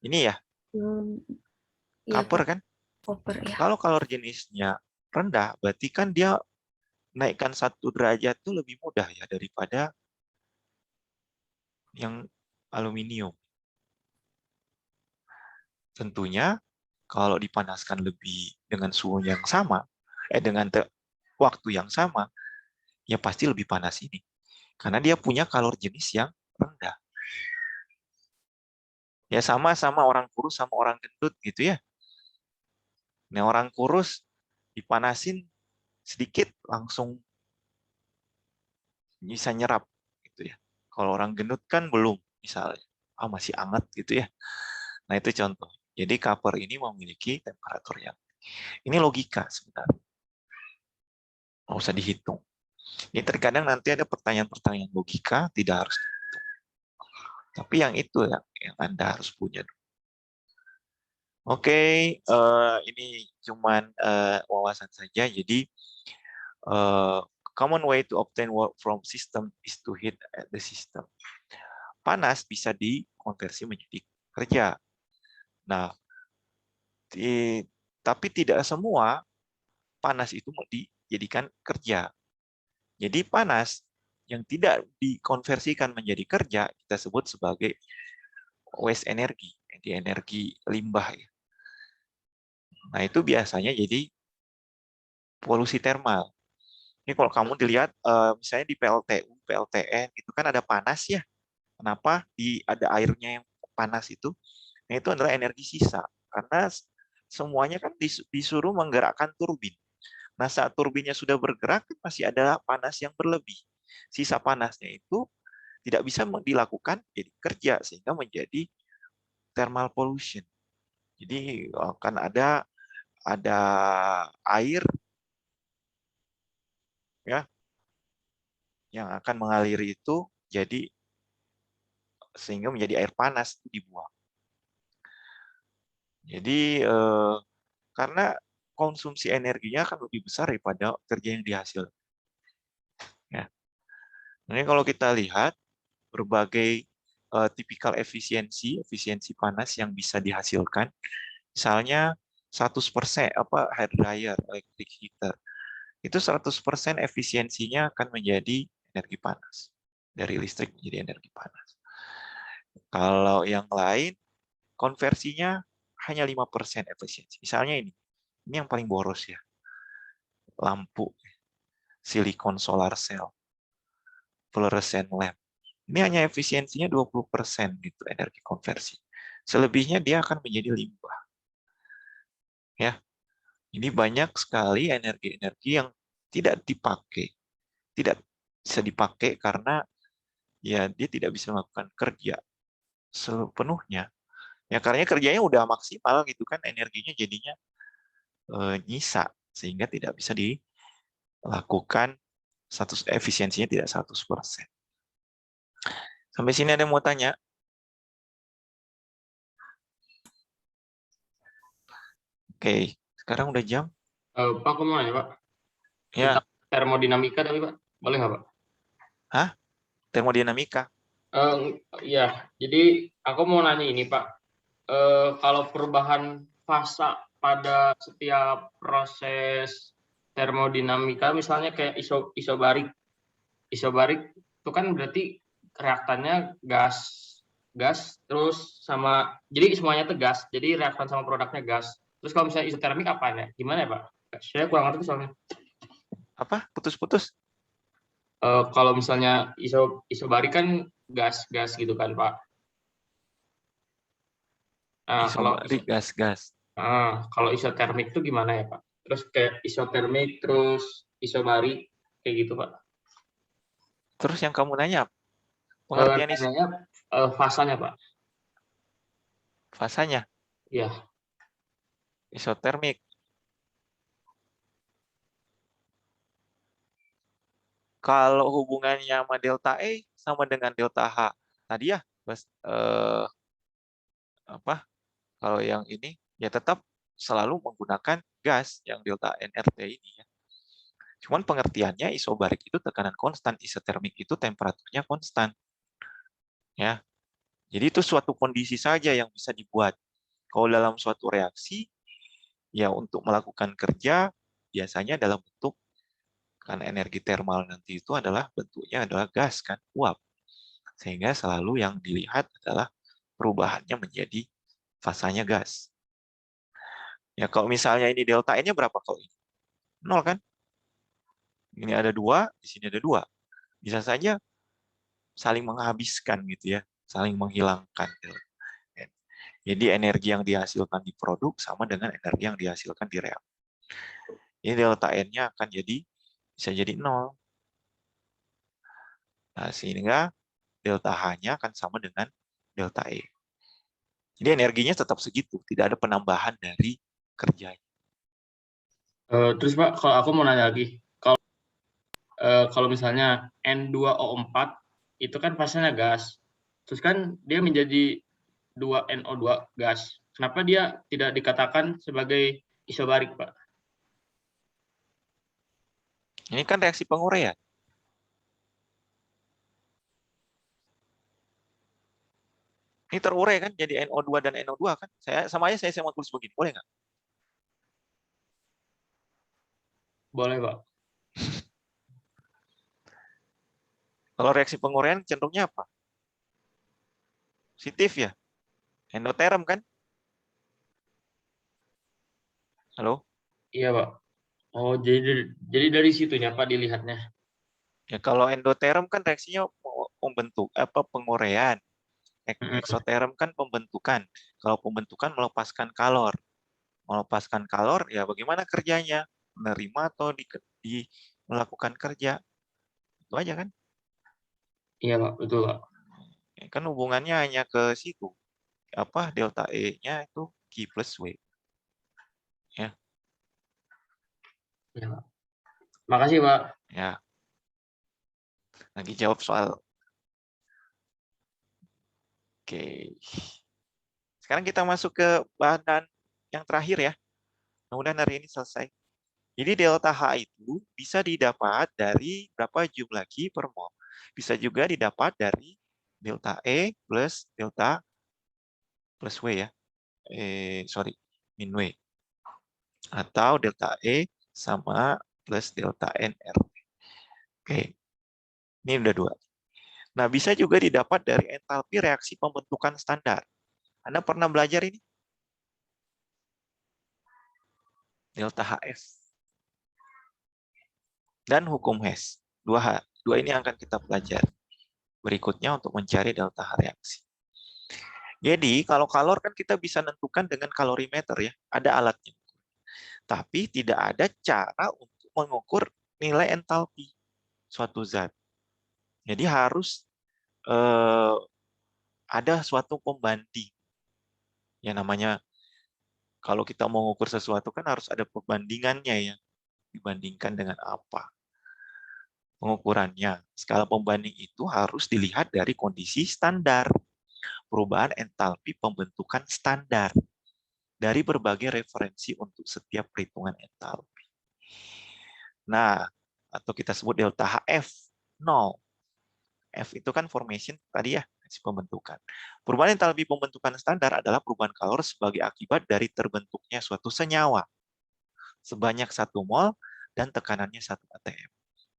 Ini ya, Iya, copper Pak. kan? Copper ya. Kalau kalor jenisnya rendah, berarti kan dia naikkan 1 derajat itu lebih mudah ya daripada yang aluminium. Tentunya kalau dipanaskan lebih dengan suhu yang sama, dengan waktu yang sama, ya pasti lebih panas ini. Karena dia punya kalor jenis yang rendah. Ya sama-sama orang kurus sama orang gendut gitu ya. Nah orang kurus dipanasin sedikit langsung bisa nyerap gitu ya. Kalau orang gendut kan belum misalnya, masih hangat gitu ya. Nah itu contoh. Jadi copper ini memiliki temperatur yang ini logika sebenarnya. Nggak usah dihitung. Ini terkadang nanti ada pertanyaan-pertanyaan logika tidak harus dihitung. Tapi yang itu yang Anda harus punya. Oke, ini cuman wawasan saja. Jadi common way to obtain work from system is to heat the system. Panas bisa dikonversi menjadi kerja. Nah, tapi tidak semua panas itu mau dijadikan kerja. Jadi panas yang tidak dikonversikan menjadi kerja kita sebut sebagai waste energi, jadi energi limbah. Nah itu biasanya jadi polusi termal. Ini kalau kamu dilihat misalnya di PLTU, PLTN itu kan ada panas ya. Kenapa ada airnya yang panas itu? Nah itu adalah energi sisa karena semuanya kan disuruh menggerakkan turbin. Nah, saat turbinnya sudah bergerak, masih ada panas yang berlebih. Sisa panasnya itu tidak bisa dilakukan jadi kerja, sehingga menjadi thermal pollution. Jadi akan ada air ya yang akan mengalir itu jadi sehingga menjadi air panas dibuang. Jadi karena konsumsi energinya akan lebih besar daripada kerja yang dihasilkan. Ya. Jadi kalau kita lihat berbagai tipikal efisiensi panas yang bisa dihasilkan, misalnya 100% hair dryer, electric heater, itu 100% efisiensinya akan menjadi energi panas. Dari listrik menjadi energi panas. Kalau yang lain, konversinya hanya 5% efisiensi. Misalnya ini yang paling boros ya, lampu, silikon solar cell, fluorescent lamp. Ini hanya efisiensinya 20% gitu energi konversi. Selebihnya dia akan menjadi limbah. Ya. Ini banyak sekali energi-energi yang tidak dipakai. Tidak bisa dipakai karena ya dia tidak bisa melakukan kerja sepenuhnya. Ya karena kerjanya udah maksimal gitu kan, energinya jadinya nyisa sehingga tidak bisa dilakukan efisiensinya tidak 100%. Sampai sini ada yang mau tanya? Oke, sekarang udah jam. Pak, aku mau nanya, Pak. Ya. Tentang termodinamika tadi, Pak. Boleh nggak, Pak? Hah? Termodinamika? Ya, jadi aku mau nanya ini, Pak. Kalau perubahan fasa pada setiap proses termodinamika, misalnya kayak isobarik itu kan berarti reaktannya gas, terus sama, jadi semuanya itu gas, jadi reaktan sama produknya gas. Terus kalau misalnya isotermik apa ya? Gimana ya, Pak? Saya kurang ngerti soalnya. Apa? Putus-putus? Kalau misalnya isobarik kan gas gitu kan, Pak. Nah, Isobarik gas-gas. kalau isotermik itu gimana ya, Pak? Terus kayak isotermik, terus isobarik, kayak gitu, Pak. Terus yang kamu nanya apa? Pengertian Nanyanya fasanya, Pak. fasanya? Iya. Isotermik. Kalau hubungannya sama delta E sama dengan delta H. Tadi ya, kalau yang ini ya tetap selalu menggunakan gas yang delta nRT ini ya. Cuman pengertiannya isobarik itu tekanan konstan, isotermik itu temperaturnya konstan. Ya. Jadi itu suatu kondisi saja yang bisa dibuat. Kalau dalam suatu reaksi ya untuk melakukan kerja biasanya dalam bentuk, kan energi termal nanti itu adalah bentuknya adalah gas kan, uap. Sehingga selalu yang dilihat adalah perubahannya menjadi fasanya gas. Ya kalau misalnya ini delta N-nya berapa kalau ini? 0 kan? Ini ada 2, di sini ada 2. Bisa saja saling menghabiskan gitu ya, saling menghilangkan. Jadi energi yang dihasilkan di produk sama dengan energi yang dihasilkan di reaktor. Ini delta N-nya akan bisa jadi 0. Nah, sehingga delta H-nya akan sama dengan delta E. Jadi energinya tetap segitu, tidak ada penambahan dari kerjanya. Terus, Pak, kalau aku mau nanya lagi, kalau misalnya N2O4 itu kan fasanya gas, terus kan dia menjadi 2NO2 gas. Kenapa dia tidak dikatakan sebagai isobarik, Pak? Ini kan reaksi penguraian. Ini terurai kan jadi NO2 dan NO2 kan? Sama aja saya mau tulis begini, boleh nggak? Boleh, Pak. Kalau reaksi penguraian cenderungnya apa? Positif ya? Endoterm kan? Halo? Iya, Pak. Oh, jadi dari situnya, Pak, dilihatnya. Ya kalau endoterm kan reaksinya membentuk penguraian. Eksoterm kan pembentukan. Kalau pembentukan melepaskan kalor. Melepaskan kalor ya bagaimana kerjanya? Menerima atau melakukan kerja? Itu aja kan? Iya, Pak, betul, Pak. Kan hubungannya hanya ke situ. Delta E-nya itu Q plus W. Ya. Iya, Pak. Makasih, Pak. Ya. Lagi jawab soal Oke. Sekarang kita masuk ke bahan yang terakhir ya. Mudah-mudahan hari ini selesai. Jadi delta H itu bisa didapat dari berapa jumlah Q per mol. Bisa juga didapat dari delta E plus delta plus W ya. Min W. Atau delta E sama plus delta NR. Oke, ini udah 2. Nah, bisa juga didapat dari entalpi reaksi pembentukan standar. Anda pernah belajar ini? Delta HF. Dan hukum Hess. Dua ini akan kita pelajari berikutnya untuk mencari delta H reaksi. Jadi, kalau kalor kan kita bisa nentukan dengan kalorimeter ya, ada alatnya. Tapi tidak ada cara untuk mengukur nilai entalpi suatu zat. Jadi harus ada suatu pembanding. Yang namanya kalau kita mau mengukur sesuatu kan harus ada perbandingannya ya. Dibandingkan dengan apa pengukurannya. Skala pembanding itu harus dilihat dari kondisi standar. Perubahan entalpi pembentukan standar dari berbagai referensi untuk setiap perhitungan entalpi. Nah, atau kita sebut delta HF 0. F itu kan formation tadi ya, pembentukan. Perubahan entalpi pembentukan standar adalah perubahan kalor sebagai akibat dari terbentuknya suatu senyawa sebanyak 1 mol dan tekanannya 1 atm.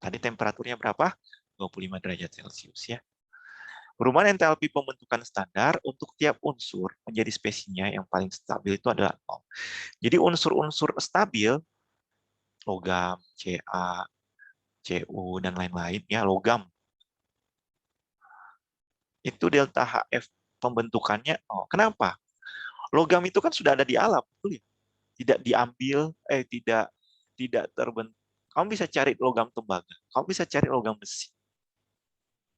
Tadi temperaturnya berapa? 25 derajat Celcius ya. Perubahan entalpi pembentukan standar untuk tiap unsur menjadi spesiesnya yang paling stabil itu adalah 0. Jadi unsur-unsur stabil, logam, Ca, Cu, dan lain-lain, ya logam, itu delta HF pembentukannya 0. Kenapa? Logam itu kan sudah ada di alam, betul ya? Tidak diambil, tidak terbentuk. Kamu bisa cari logam tembaga, kamu bisa cari logam besi.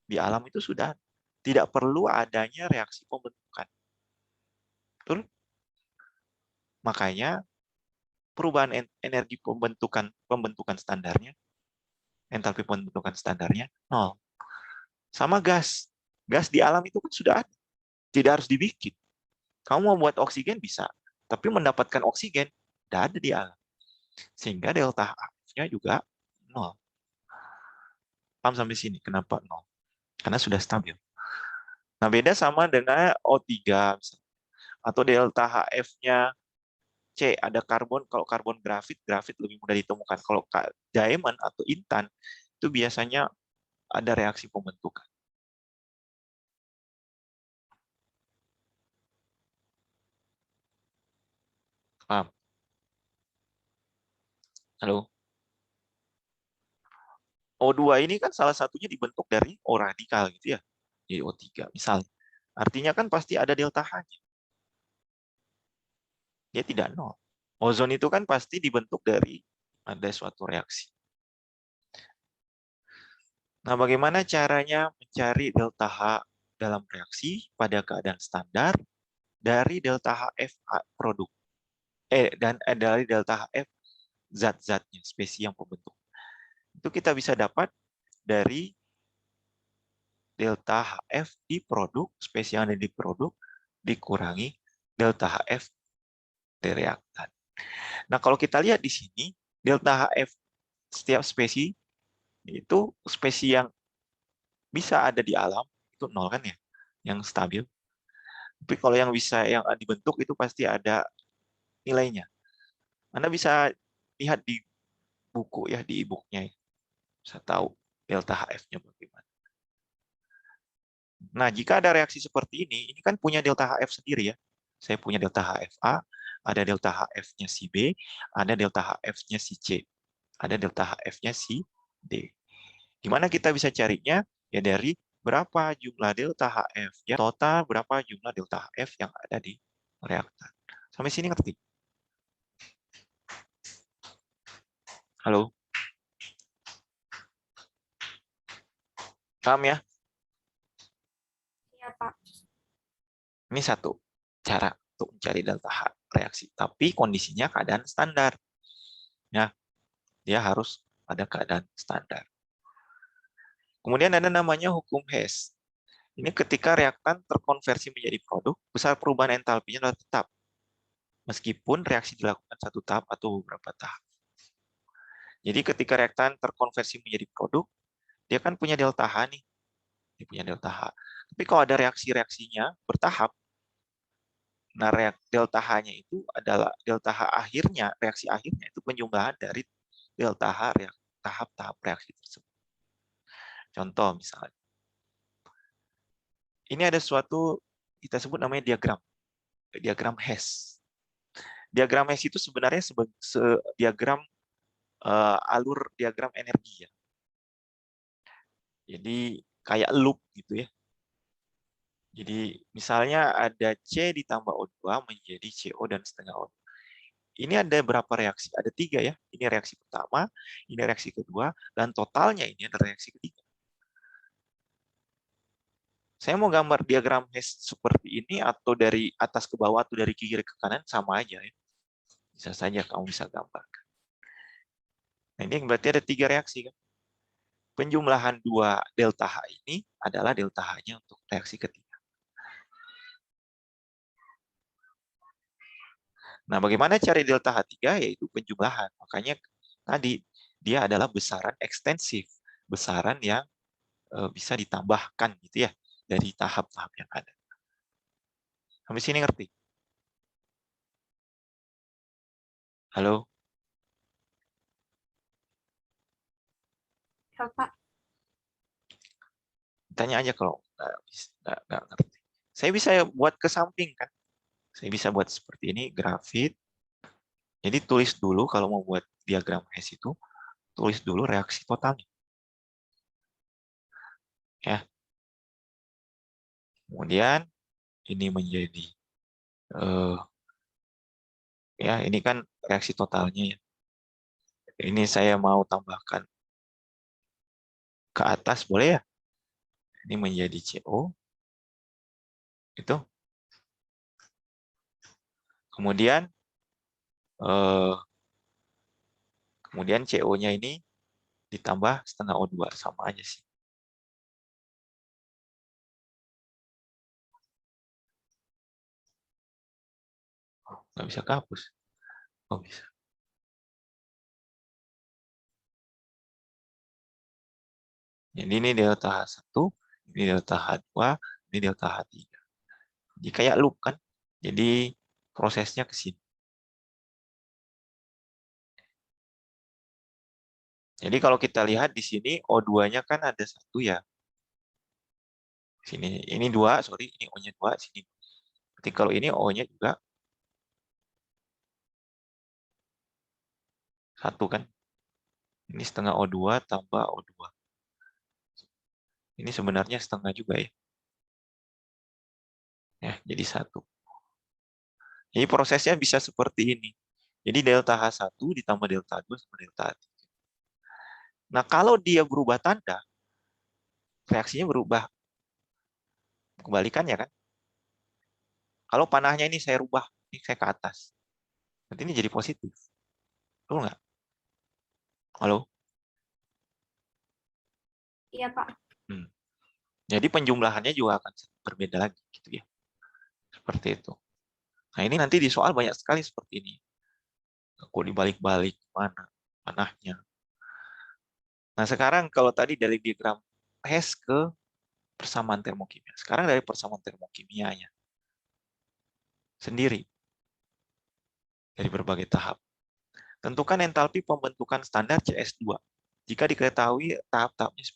Di alam itu sudah tidak perlu adanya reaksi pembentukan. Betul? Makanya perubahan energi pembentukan standarnya, entalpi pembentukan standarnya 0. Sama gas. Gas di alam itu kan sudah ada. Tidak harus dibikin. Kamu mau buat oksigen bisa, tapi mendapatkan oksigen tidak ada di alam. Sehingga delta H-nya juga 0. Paham sampai sini? Kenapa 0? Karena sudah stabil. Nah, beda sama dengan O3 misalnya. Atau delta HF-nya C, ada karbon. Kalau karbon grafit lebih mudah ditemukan. Kalau diamond atau intan, itu biasanya ada reaksi pembentukan. Paham? Halo? O2 ini kan salah satunya dibentuk dari O radikal gitu ya. Jadi O3 misalnya. Artinya kan pasti ada delta H-nya. Dia tidak 0. Ozon itu kan pasti dibentuk dari ada suatu reaksi. Nah, bagaimana caranya mencari delta H dalam reaksi pada keadaan standar dari delta HF produk? Dan dari delta HF zat-zatnya, spesies yang pembentuk. Itu kita bisa dapat dari delta HF di produk, spesies yang ada di produk, dikurangi delta HF di reaktan. Nah, kalau kita lihat di sini, delta HF setiap spesies itu spesies yang bisa ada di alam, itu 0 kan ya, yang stabil. Tapi kalau yang bisa yang dibentuk itu pasti ada nilainya. Anda bisa lihat di buku ya, di e-booknya. Bisa tahu delta HF-nya bagaimana. Nah, jika ada reaksi seperti ini kan punya delta HF sendiri ya. Saya punya delta HFA, ada delta HF-nya si B, ada delta HF-nya si C, ada delta HF-nya si D. Gimana kita bisa carinya? Ya dari berapa jumlah delta HF, ya total berapa jumlah delta HF yang ada di reaktan. Sampai sini ngerti? Halo? Paham ya? Iya, Pak. Ini satu cara untuk mencari delta H reaksi. Tapi kondisinya keadaan standar. Ya, dia harus pada keadaan standar. Kemudian ada namanya hukum Hess. Ini ketika reaktan terkonversi menjadi produk, besar perubahan entalpinya adalah tetap. Meskipun reaksi dilakukan satu tahap atau beberapa tahap. Jadi ketika reaktan terkonversi menjadi produk, dia kan punya delta H nih. Dia punya delta H. Tapi kalau ada reaksi-reaksinya bertahap, nah delta H-nya itu adalah delta H akhirnya, reaksi akhirnya itu penjumlahan dari delta H tahap-tahap reaksi tersebut. Contoh misalnya, ini ada suatu kita sebut namanya diagram Hess. Diagram Hess itu sebenarnya diagram alur diagram energi ya. Jadi kayak loop gitu ya. Jadi misalnya ada C ditambah O2 menjadi CO dan setengah O2. Ini ada berapa reaksi? Ada 3 ya. Ini reaksi pertama, ini reaksi kedua, dan totalnya ini adalah reaksi ketiga. Saya mau gambar diagram Hess seperti ini atau dari atas ke bawah atau dari kiri ke kanan sama aja ya. Bisa saja kamu bisa gambarkan. Nah, ini berarti ada 3 reaksi kan. Penjumlahan 2 delta H ini adalah delta H-nya untuk reaksi ketiga. Nah, bagaimana cari delta H3? Yaitu penjumlahan. Makanya tadi dia adalah besaran ekstensif, besaran yang bisa ditambahkan gitu ya dari tahap-tahap yang ada. Sampai sini ngerti? Halo? Ya, Pak. Tanya aja kalau nggak ngerti. Saya bisa buat ke samping kan? Saya bisa buat seperti ini, grafit. Jadi tulis dulu kalau mau buat diagram Hess itu, tulis dulu reaksi totalnya. Ya. Kemudian ini menjadi ya ini kan reaksi totalnya ya. Ini saya mau tambahkan ke atas boleh ya? Ini menjadi CO. Itu. Kemudian kemudian CO-nya ini ditambah setengah O2 sama aja sih. Nggak bisa kehapus. Oh bisa. Jadi ini delta H1, ini delta H2, ini delta H3. Jadi kayak loop kan. Jadi prosesnya ke sini. Jadi kalau kita lihat di sini O2-nya kan ada 1 ya. Sini ini 2, sorry, ini O-nya 2, sini. Berarti kalau ini O-nya juga 1 kan. Ini setengah O2 tambah O2. Ini sebenarnya setengah juga ya. Ya, jadi 1. Jadi prosesnya bisa seperti ini. Jadi delta H1 ditambah delta 2 sama delta H3. Nah, kalau dia berubah tanda, reaksinya berubah. Kebalikannya kan. Kalau panahnya ini saya rubah, ini saya ke atas. Nanti ini jadi positif. Betul nggak? Halo? Iya, Pak. Jadi penjumlahannya juga akan berbeda lagi. Gitu ya. Seperti itu. Nah, ini nanti di soal banyak sekali seperti ini. Kok dibalik-balik mana panahnya. Nah, sekarang kalau tadi dari diagram Hess ke persamaan termokimia. Sekarang dari persamaan termokimianya sendiri dari berbagai tahap. Tentukan entalpi pembentukan standar CS2 jika diketahui tahap-tahapnya.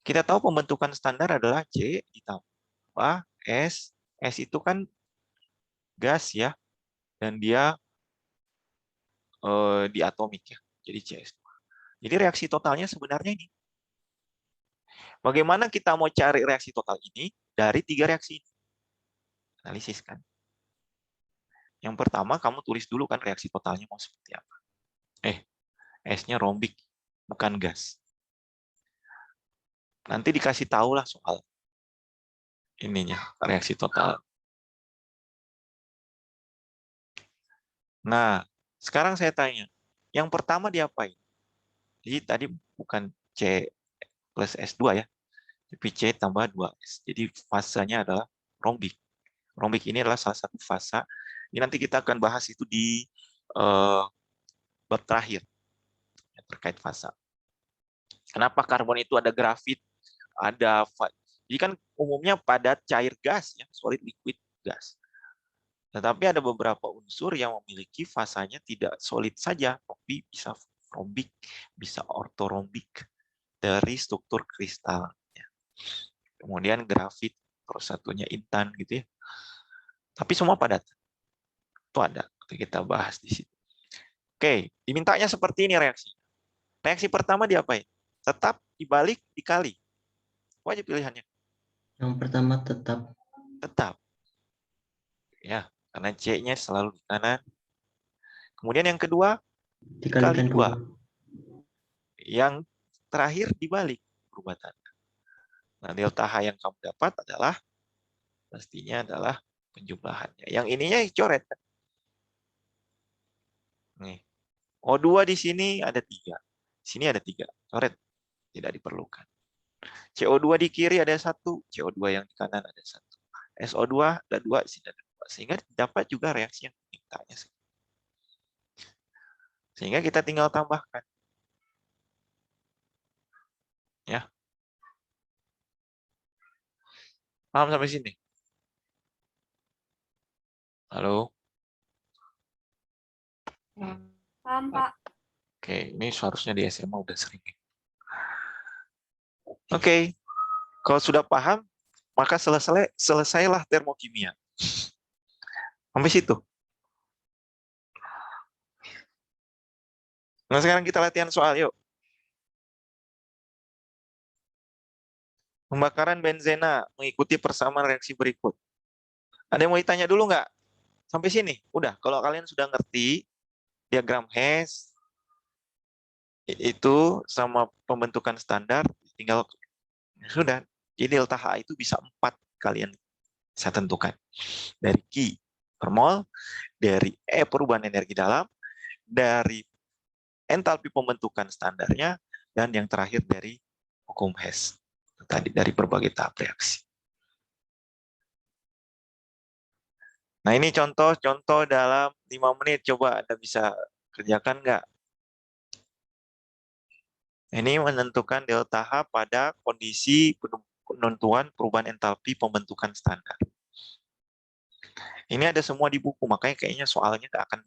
Kita tahu pembentukan standar adalah C ditambah S. S itu kan gas ya, dan dia diatomik ya, jadi CS2. Jadi reaksi totalnya sebenarnya ini. Bagaimana kita mau cari reaksi total ini dari 3 reaksi ini? Analisis kan. Yang pertama kamu tulis dulu kan reaksi totalnya mau seperti apa. S-nya rombik, bukan gas. Nanti dikasih tahu lah soal ininya, reaksi total. Nah, sekarang saya tanya, yang pertama diapain? Jadi tadi bukan C plus S2 ya. C tambah 2S. Jadi fasanya adalah rombik. Rombik ini adalah salah satu fasa. Ini nanti kita akan bahas itu di bab terakhir terkait fasa. Kenapa karbon itu ada grafit, jadi kan umumnya padat, cair, gas, ya, solid, liquid, gas. Tetapi ada beberapa unsur yang memiliki fasanya tidak solid saja, tapi bisa rombik, bisa ortorombik dari struktur kristal. Kemudian grafit, terus satunya intan, gitu ya. Tapi semua padat. Itu ada, kita bahas di situ. Oke, dimintanya seperti ini reaksi. Reaksi pertama diapain? Tetap, dibalik, dikali. Apa aja pilihannya? Yang pertama tetap. Tetap. Ya, karena C-nya selalu di kanan. Kemudian yang kedua, dikali Dikalikan 2. 2. Yang terakhir dibalik perubatan. Nah, delta H yang kamu dapat adalah pastinya adalah penjumlahannya. Yang ininya coret. Nih. O2 di sini ada 3. Di sini ada 3. Coret. Tidak diperlukan. CO2 di kiri ada 1. CO2 yang di kanan ada 1. SO2 ada 2. Di sini ada 2. Sehingga dapat juga reaksi yang dimintanya. Sehingga kita tinggal tambahkan. Ya. Paham sampai sini? Halo? Paham, Pak. Oke, ini seharusnya di SMA udah sering. Oke, kalau sudah paham, maka selesailah termokimia. Sampai situ. Nah, sekarang kita latihan soal, yuk. Pembakaran benzena mengikuti persamaan reaksi berikut. Ada yang mau ditanya dulu nggak? Sampai sini? Udah, kalau kalian sudah ngerti diagram Hess, itu sama pembentukan standar, tinggal sudah. Jadi delta H itu bisa 4 kalian bisa tentukan. Dari Q per mol, dari E perubahan energi dalam, dari entalpi pembentukan standarnya, dan yang terakhir dari hukum Hess. Tadi dari berbagai tahap reaksi. Nah, ini contoh dalam 5 menit. Coba Anda bisa kerjakan nggak? Ini menentukan delta H pada kondisi penentuan perubahan entalpi pembentukan standar. Ini ada semua di buku, makanya kayaknya soalnya nggak akan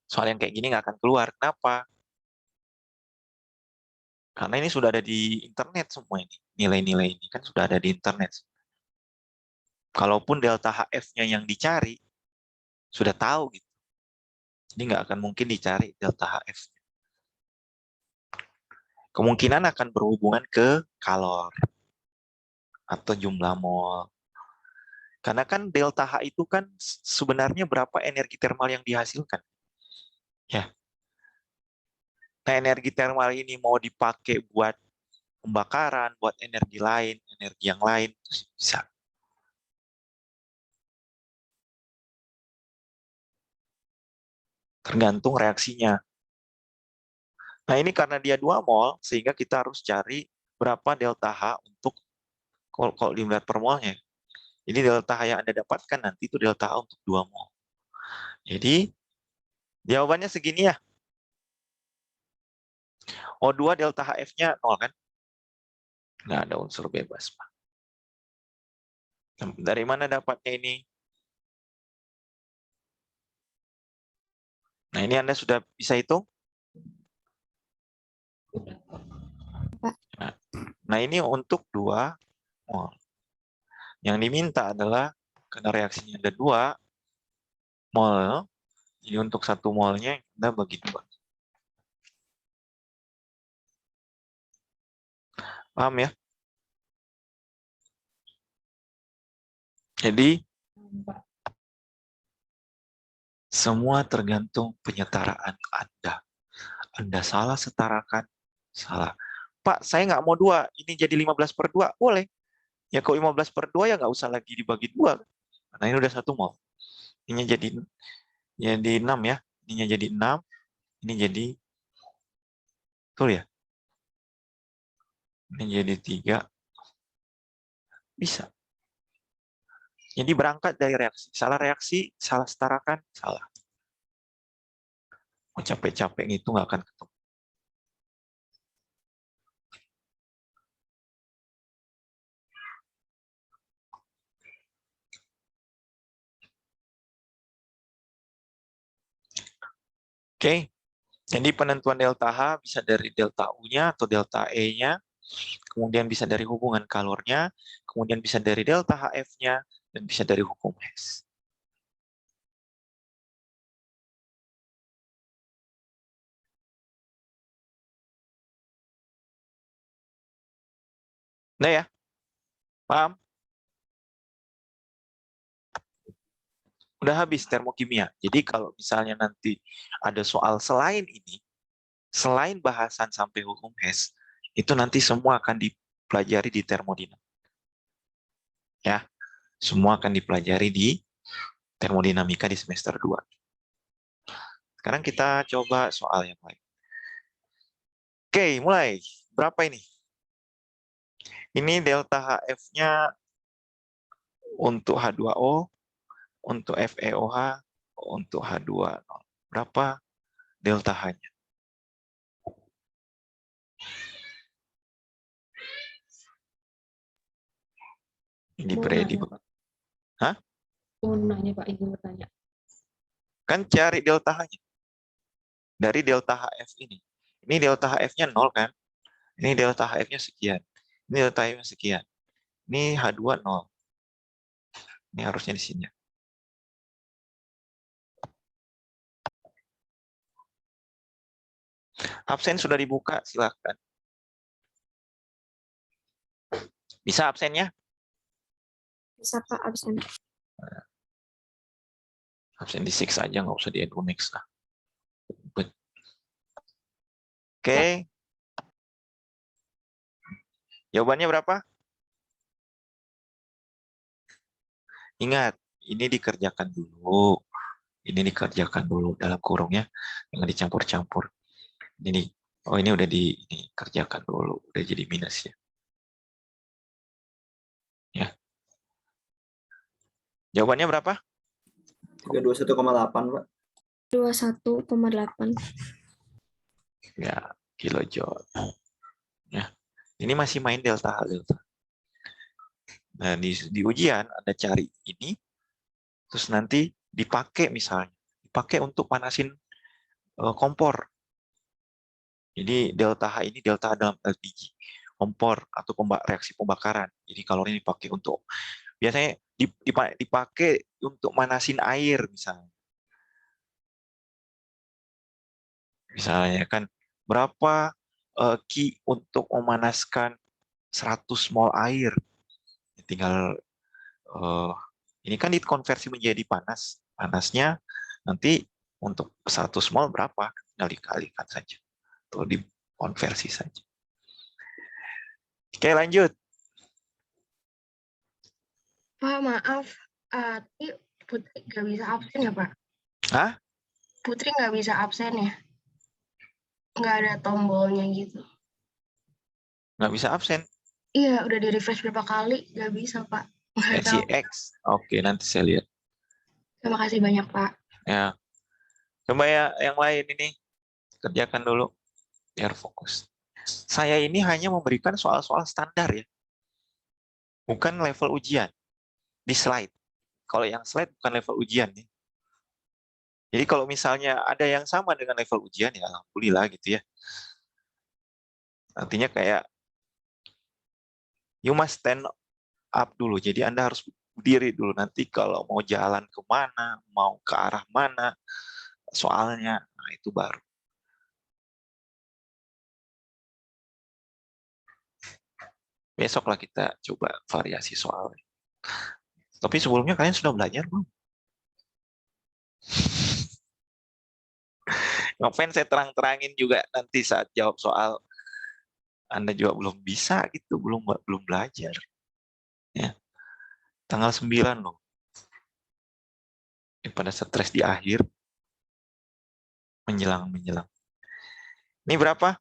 soal yang kayak gini nggak akan keluar. Kenapa? Karena ini sudah ada di internet semua ini. Nilai-nilai ini kan sudah ada di internet. Kalaupun delta HF-nya yang dicari, sudah tahu gitu. Jadi nggak akan mungkin dicari delta HF. Kemungkinan akan berhubungan ke kalor atau jumlah mol. Karena kan delta H itu kan sebenarnya berapa energi termal yang dihasilkan. Ya. Nah, energi termal ini mau dipakai buat pembakaran, buat energi lain, energi yang lain, bisa. Tergantung reaksinya. Nah, ini karena dia 2 mol, sehingga kita harus cari berapa delta H untuk kalau dilihat per molnya. Jadi delta H yang Anda dapatkan nanti itu delta H untuk 2 mol. Jadi jawabannya segini ya. O2 delta HF-nya 0 kan? Nggak ada unsur bebas, Pak. Dari mana dapatnya ini? Nah, ini Anda sudah bisa hitung? Nah, ini untuk 2 mol. Yang diminta adalah, karena reaksinya ada 2 mol, jadi untuk 1 molnya kita bagi 2. Paham ya? Jadi, semua tergantung penyetaraan Anda. Anda salah setarakan, salah. Pak, saya nggak mau 2, ini jadi 15/2, boleh. Ya kalau 15/2 ya nggak usah lagi dibagi 2. Nah, ini udah 1 mol. Ini jadi 6 ya. Ininya jadi 6, ini jadi, betul ya? Ini jadi 3. Bisa. Jadi berangkat dari reaksi. Salah reaksi, salah setarakan, salah. Mau capek-capek itu nggak akan ketemu. Oke, jadi penentuan delta H bisa dari delta U-nya atau delta E-nya, kemudian bisa dari hubungan kalornya, kemudian bisa dari delta HF-nya, dan bisa dari hukum Hess. Nah ya, paham? Udah habis termokimia. Jadi kalau misalnya nanti ada soal selain ini, selain bahasan sampai hukum Hess, itu nanti semua akan dipelajari di termodinamika. Ya, semua akan dipelajari di termodinamika di semester 2. Sekarang kita coba soal yang lain. Oke, mulai. Berapa ini? Ini delta HF-nya untuk H2O, untuk FeOH, untuk H2O. Berapa delta H-nya? Ini predictable. Hah? Mau nanya Pak, izin bertanya. Kan cari delta H-nya. Dari delta HF ini. Ini delta HF-nya 0 kan? Ini delta HF-nya sekian. Ini delta HF-nya sekian. Ini H2 0. Ini harusnya di sini. Absen sudah dibuka, silakan. Bisa absennya? Bisa Pak absen. Absen di 6 aja, nggak usah di Edunix lah. Oke. Jawabannya berapa? Ingat, ini dikerjakan dulu. Ini dikerjakan dulu dalam kurungnya, jangan dicampur-campur. Ini, oh ini udah dikerjakan dulu, udah jadi minus ya. Ya. Jawabannya berapa? 321,8, Pak. 21,8. Ya, kilojoule. Ya. Ini masih main delta H delta. Nah, di ujian ada cari ini, terus nanti dipakai misalnya, dipakai untuk panasin kompor. Jadi delta H ini delta H dalam LPG, kompor atau reaksi pembakaran. Jadi kalori dipakai untuk, biasanya dipakai untuk manasin air misalnya. Misalnya kan berapa Ki untuk memanaskan 100 mol air. Tinggal ini kan dikonversi menjadi panas. Panasnya nanti untuk 100 mol berapa? Tinggal dikalikan saja. Atau dikonversi saja. Oke, lanjut. Pak, maaf. Putri nggak bisa absen ya, Pak? Hah? Putri nggak bisa absen ya? Nggak ada tombolnya gitu. Nggak bisa absen? Iya, udah di-refresh berapa kali. Nggak bisa, Pak. Nggak tahu. X. Oke, nanti saya lihat. Terima kasih banyak, Pak. Ya. Coba ya yang lain ini. Kerjakan dulu. Biar fokus. Saya ini hanya memberikan soal-soal standar ya. Bukan level ujian. Di slide. Kalau yang slide bukan level ujian ya. Jadi kalau misalnya ada yang sama dengan level ujian ya alhamdulillah gitu ya. Artinya kayak you must stand up dulu. Jadi Anda harus berdiri dulu. Nanti kalau mau jalan kemana, mau ke arah mana, soalnya, nah itu baru. Besoklah kita coba variasi soal. Tapi sebelumnya kalian sudah belajar belum? Ngapain saya terang-terangin juga nanti saat jawab soal Anda juga belum bisa gitu, belum belajar. Ya. Tanggal 9 loh. Pada stres di akhir menjelang. Ini berapa?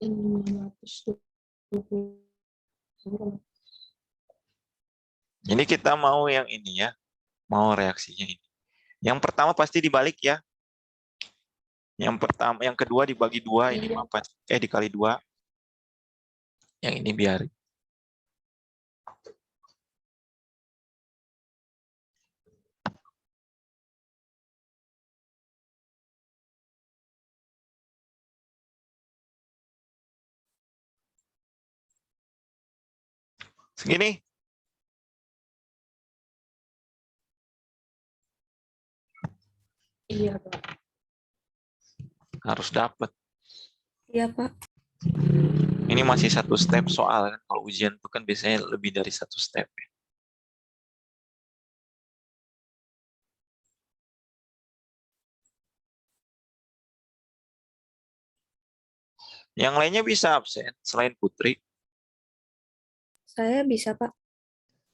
Ini kita mau yang ini ya, mau reaksinya ini. Yang pertama pasti dibalik ya. Yang pertama, yang kedua dibagi dua, ini mah dikali dua. Yang ini biarin. Segini. Iya, Pak. Harus dapat. Iya, Pak. Ini masih satu step soal kan. Kalau ujian itu kan biasanya lebih dari satu step. Yang lainnya bisa absen selain Putri. Saya bisa, Pak.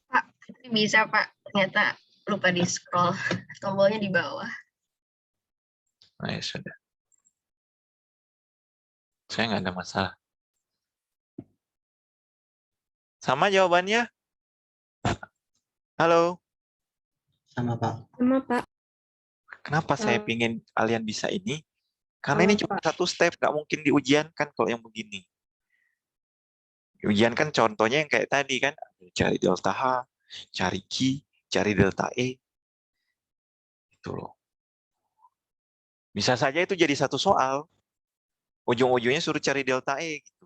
Pak, bisa Pak. Ternyata lupa di scroll. Tombolnya di bawah. Nah, ya sudah. Saya nggak ada masalah. Sama jawabannya? Halo? Sama, Pak. Sama, Pak. Kenapa saya pingin kalian bisa ini? Karena ini cuma satu step, nggak mungkin di ujian kan kalau yang begini. Di ujian kan contohnya yang kayak tadi kan, cari delta H, cari Q, cari delta E. Itu loh. Bisa saja itu jadi satu soal. Ujung-ujungnya suruh cari delta E gitu.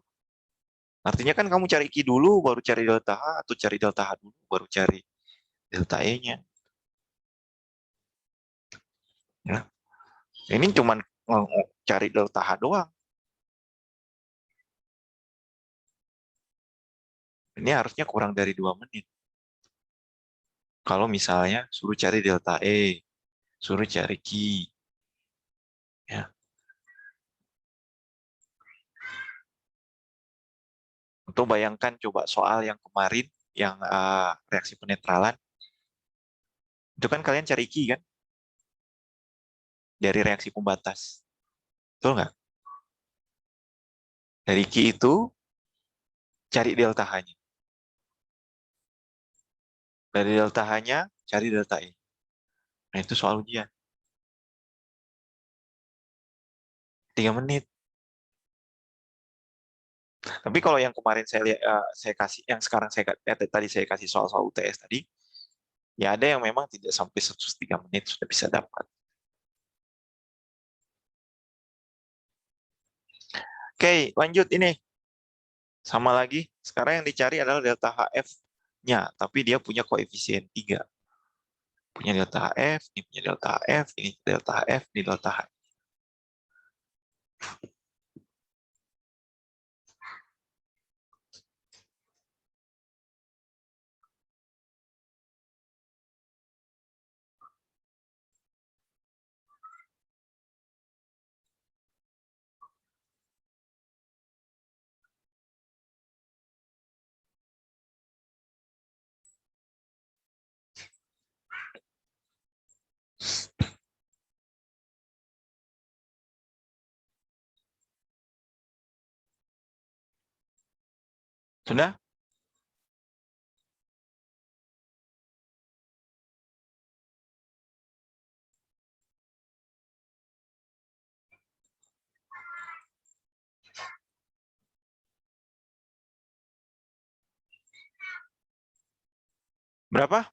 Artinya kan kamu cari Q dulu, baru cari delta H, atau cari delta H dulu, baru cari delta E-nya. Ya. Ini cuma cari delta H doang. Ini harusnya kurang dari 2 menit. Kalau misalnya suruh cari delta E, suruh cari Q. Ya. Untuk bayangkan coba soal yang kemarin, yang reaksi penetralan, itu kan kalian cari Q kan? Dari reaksi pembatas. Betul nggak? Dari Q itu, cari delta H-nya. Dari delta H-nya, cari delta E. Nah, itu soal ujian. 3 menit. Tapi kalau yang kemarin saya lihat, saya kasih, yang sekarang tadi saya kasih soal-soal UTS tadi, ya ada yang memang tidak sampai 103 menit sudah bisa dapat. Oke, lanjut ini. Sama lagi, sekarang yang dicari adalah delta HF-nya, tapi dia punya koefisien 3. Punya delta HF, ini punya delta HF, ini delta HF, ini delta H. Sudah? Berapa?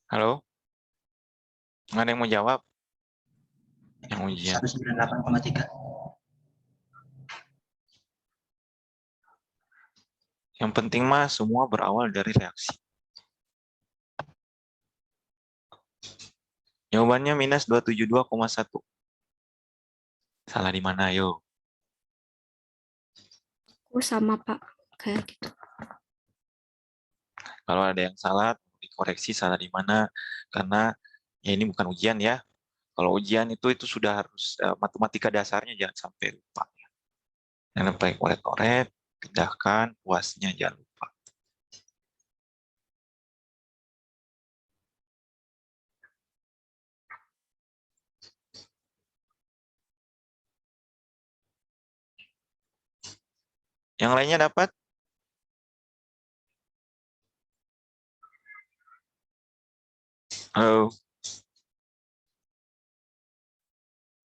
Halo? Nggak ada yang mau jawab? Yang ujian. 198,3. Yang penting mah semua berawal dari reaksi. Jawabannya minus 272,1. Salah di mana, ayo? Aku sama Pak. Kayak gitu. Kalau ada yang salah, dikoreksi salah di mana. Karena ya ini bukan ujian ya. Kalau ujian itu sudah harus matematika dasarnya jangan sampai lupa. Jangan sampai coret-coret, pindahkan, puasnya jangan lupa. Yang lainnya dapat? Halo.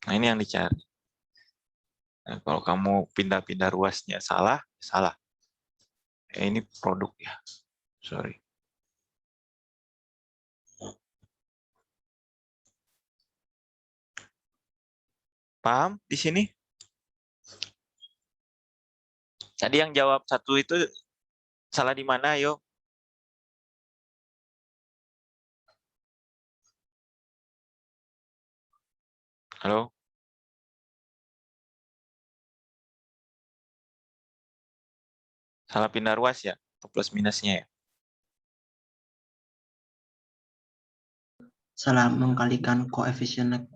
Nah, ini yang dicari. Nah, kalau kamu pindah-pindah ruasnya salah, salah. Ini produk ya. Sorry. Paham di sini? Tadi yang jawab satu itu salah di mana, yo? Halo? Salah pindah ruas ya? Atau plus minusnya ya? Salah mengkalikan koefisien.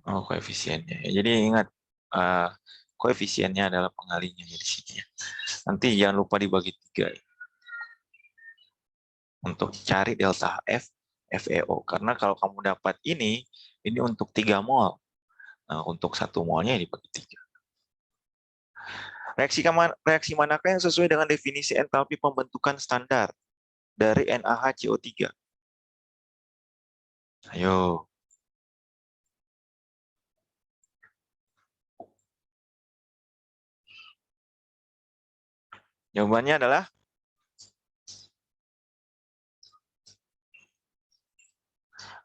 Oh, koefisiennya. Jadi ingat, koefisiennya adalah pengalinya di sini ya. Nanti jangan lupa dibagi 3 ya. Untuk cari delta F, FeO. Karena kalau kamu dapat ini untuk 3 mol. Nah, untuk 1 molnya dibagi 3. Reaksi manakah yang sesuai dengan definisi entalpi pembentukan standar dari NaHCO3? Ayo. Jawabannya adalah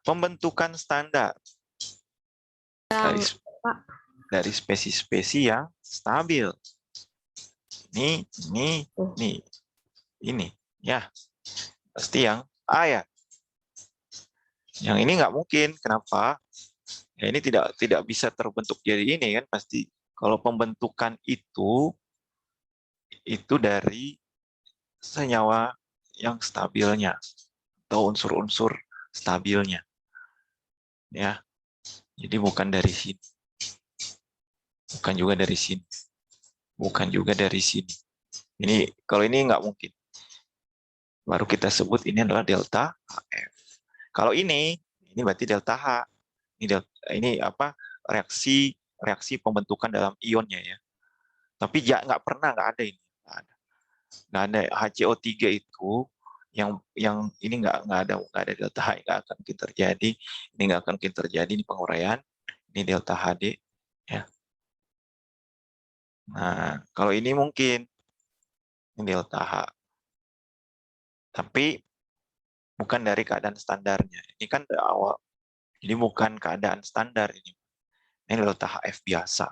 pembentukan standar dari spesies-spesies yang stabil. Ini, ya, pasti yang A ya. Yang ini nggak mungkin, kenapa? Ya, ini tidak bisa terbentuk jadi ini kan pasti. Kalau pembentukan itu dari senyawa yang stabilnya atau unsur-unsur stabilnya, ya. Jadi bukan dari sini, bukan juga dari sini, bukan juga dari sini. Ini kalau ini nggak mungkin. Baru kita sebut ini adalah delta HF. Kalau ini berarti delta H. Ini apa? Reaksi pembentukan dalam ionnya ya. Tapi ya nggak ada ini. Nggak ada HCO3 itu yang ini nggak ada delta H, nggak akan mungkin terjadi. Ini nggak akan mungkin terjadi ini penguraian. Ini delta HD ya. Nah, kalau ini mungkin ini delta H. Tapi bukan dari keadaan standarnya. Ini kan dari awal. Jadi bukan keadaan standar ini. Ini delta HF biasa.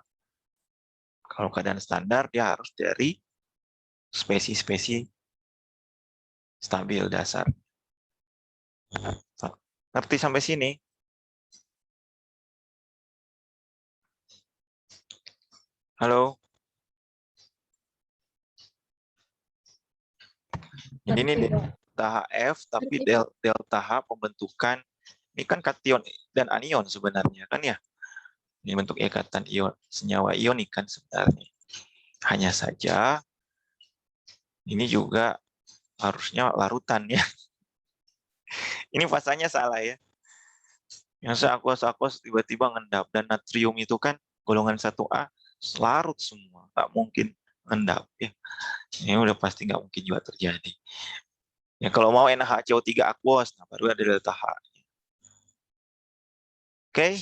Kalau keadaan standar dia harus dari spesies-spesies stabil dasar. Ngerti sampai sini? Halo? Jadi ini delta HF, tapi delta H pembentukan, ini kan kation dan anion sebenarnya, kan ya? Ini bentuk ikatan ion, senyawa ionik kan sebenarnya. Hanya saja, ini juga harusnya larutan ya. Ini fasanya salah ya. Yang aqueous tiba-tiba ngendap, dan natrium itu kan golongan 1A, larut semua, nggak mungkin ngendap ya. Ini udah pasti nggak mungkin juga terjadi. Ya kalau mau NaHCO3 aqueous, nah baru ada delta H. Oke.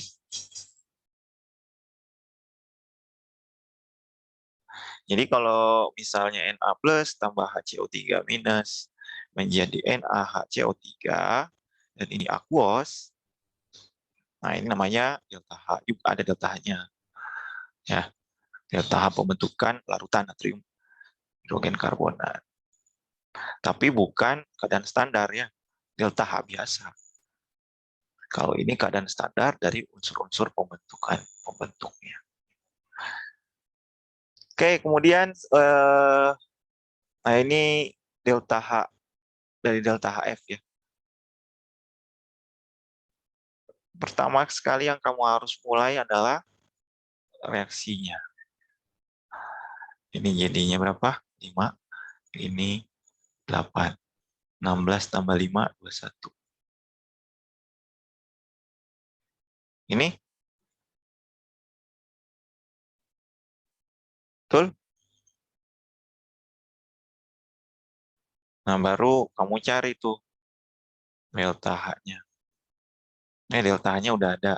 Jadi kalau misalnya Na plus tambah HCO3 minus menjadi NaHCO3 dan ini aqueous, Nah, ini namanya delta H. Juga ada delta H-nya. Ya, delta H pembentukan larutan natrium hidrogen karbonat. Tapi bukan keadaan standar ya. Delta H biasa. Kalau ini keadaan standar dari unsur-unsur pembentuknya. Oke, kemudian nah ini delta H dari delta HF ya. Pertama sekali yang kamu harus mulai adalah reaksinya. Ini jadinya berapa? 5. Ini 8. 16 tambah 5, 21. Ini? Betul? Nah, baru kamu cari tuh delta H-nya. Delta H-nya udah ada.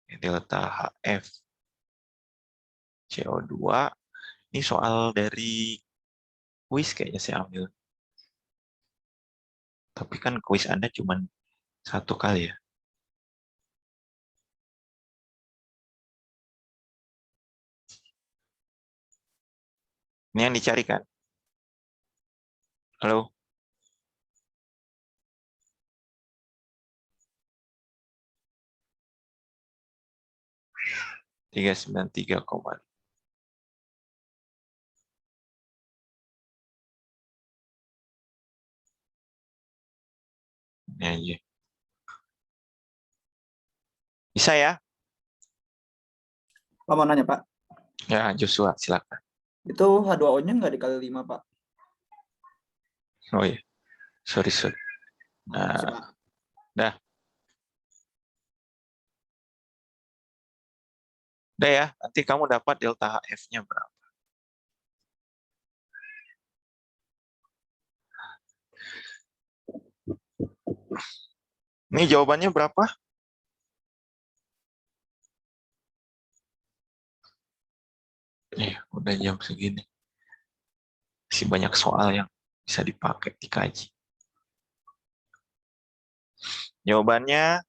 Delta HF. CO2. Ini soal dari kuis kayaknya saya ambil. Tapi kan kuis Anda cuma 1 kali ya. Ini yang dicarikan. Halo? Tiga 393, ini aja. Bisa ya? Pak mau nanya Pak, Ya, Joshua, silakan. itu H2O-nya nggak dikali 5 Pak? Oh iya, sorry. Makasih, Nah, Pak. dah. Udah ya, nanti kamu dapat delta HF-nya berapa. Ini jawabannya berapa? Udah jam segini. Masih banyak soal yang bisa dipakai, dikaji. Jawabannya,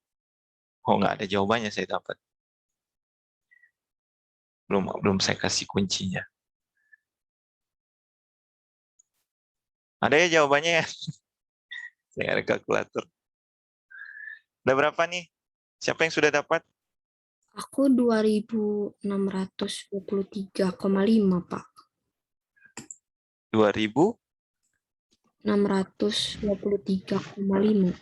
nggak ada jawabannya saya dapat. Belum saya kasih kuncinya. Ada ya jawabannya ya? Saya ada kalkulator. Udah berapa nih? Siapa yang sudah dapat? Aku 2.623,5, Pak. 2000? 623,5.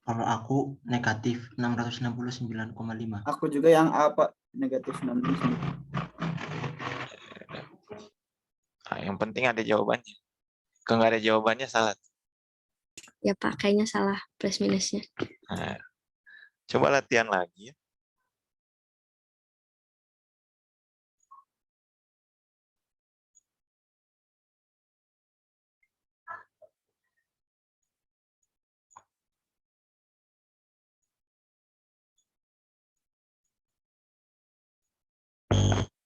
Kalau aku negatif 669,5. Aku juga yang A Pak, negatif 6. Nah, yang penting ada jawabannya. Kalau nggak ada jawabannya salah. Ya, Pak, kayaknya salah plus minusnya. Nah, coba latihan lagi ya.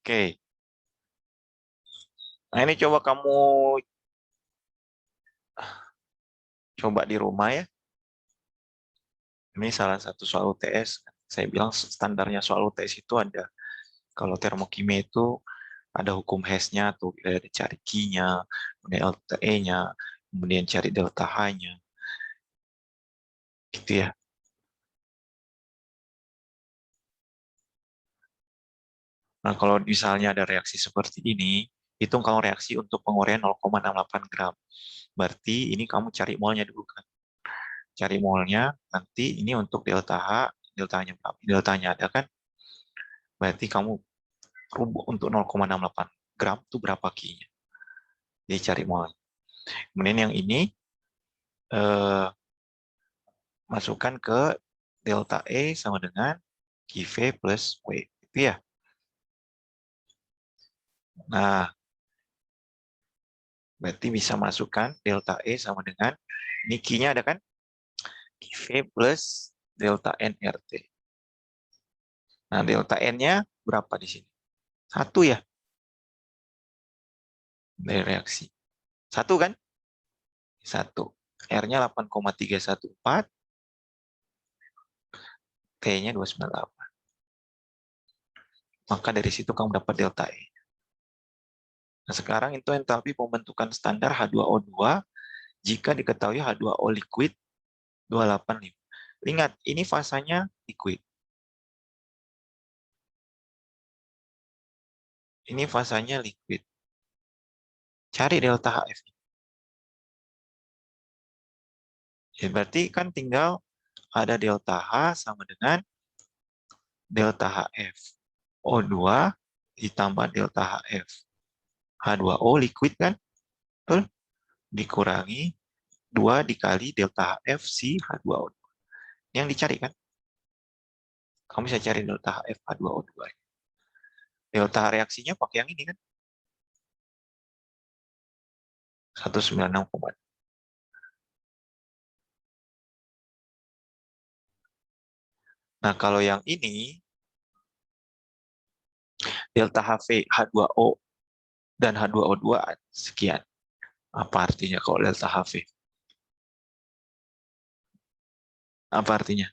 Oke. Nah, ini coba kamu coba di rumah ya. Ini salah satu soal UTS. Saya bilang standarnya soal UTS itu ada. Kalau termokimia itu ada hukum Hess-nya tuh, ada cari Q-nya, kemudian LTE-nya, kemudian cari delta H-nya. Gitu ya. Nah, kalau misalnya ada reaksi seperti ini, hitung kalau reaksi untuk penguraian 0,68 gram. Berarti ini kamu cari molnya dulu kan. Cari molnya, nanti ini untuk delta H, deltanya berapa? Deltanya ada kan? Berarti kamu rubuk untuk 0,68 gram itu berapa Q-nya. Jadi cari molnya. Kemudian yang ini masukkan ke delta E sama dengan QV plus W. Itu ya. Nah, berarti bisa masukkan delta E sama dengan, ini Q-nya ada kan? QV plus delta nRT. Nah, delta N-nya berapa di sini? 1 ya. Dari reaksi. 1 kan? 1. R-nya 8,314. T-nya 298. Maka dari situ kamu dapat delta E. Nah, sekarang itu entalpi pembentukan standar H2O2 jika diketahui H2O liquid 285. Ingat, ini fasanya liquid. Ini fasanya liquid. Cari delta HF. Ya, berarti kan tinggal ada delta H sama dengan delta HF. O2 ditambah delta HF. H2O liquid kan? Betul? Dikurangi 2 dikali delta HF si H2O2. Yang dicari kan? Kamu bisa cari delta HF H2O2. Delta reaksinya pakai yang ini kan? 196,2. Nah, kalau yang ini, delta HV H2O dan H2O2 sekian. Apa artinya kalau delta HV? Apa artinya?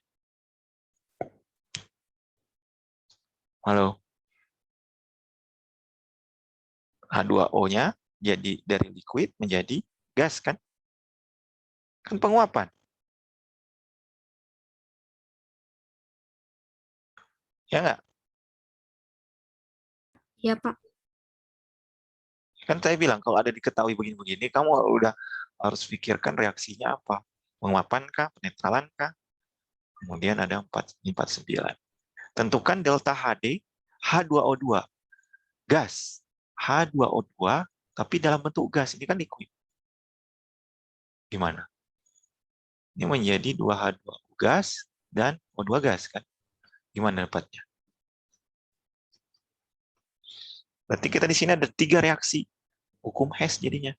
Halo? H2O-nya jadi dari liquid menjadi gas kan? Kan penguapan. Ya nggak? Iya, Pak. Kan saya bilang kalau ada diketahui begini-begini, kamu udah harus pikirkan reaksinya apa. Penguapan kah? Penetralan kah? Kemudian ada 449. Tentukan delta HD H2O2. Gas. H2O2 tapi dalam bentuk gas. Ini kan liquid. Gimana? Ini menjadi 2H2O gas dan O2 gas kan? Gimana dapatnya? Berarti kita di sini ada 3 reaksi. Hukum Hess jadinya.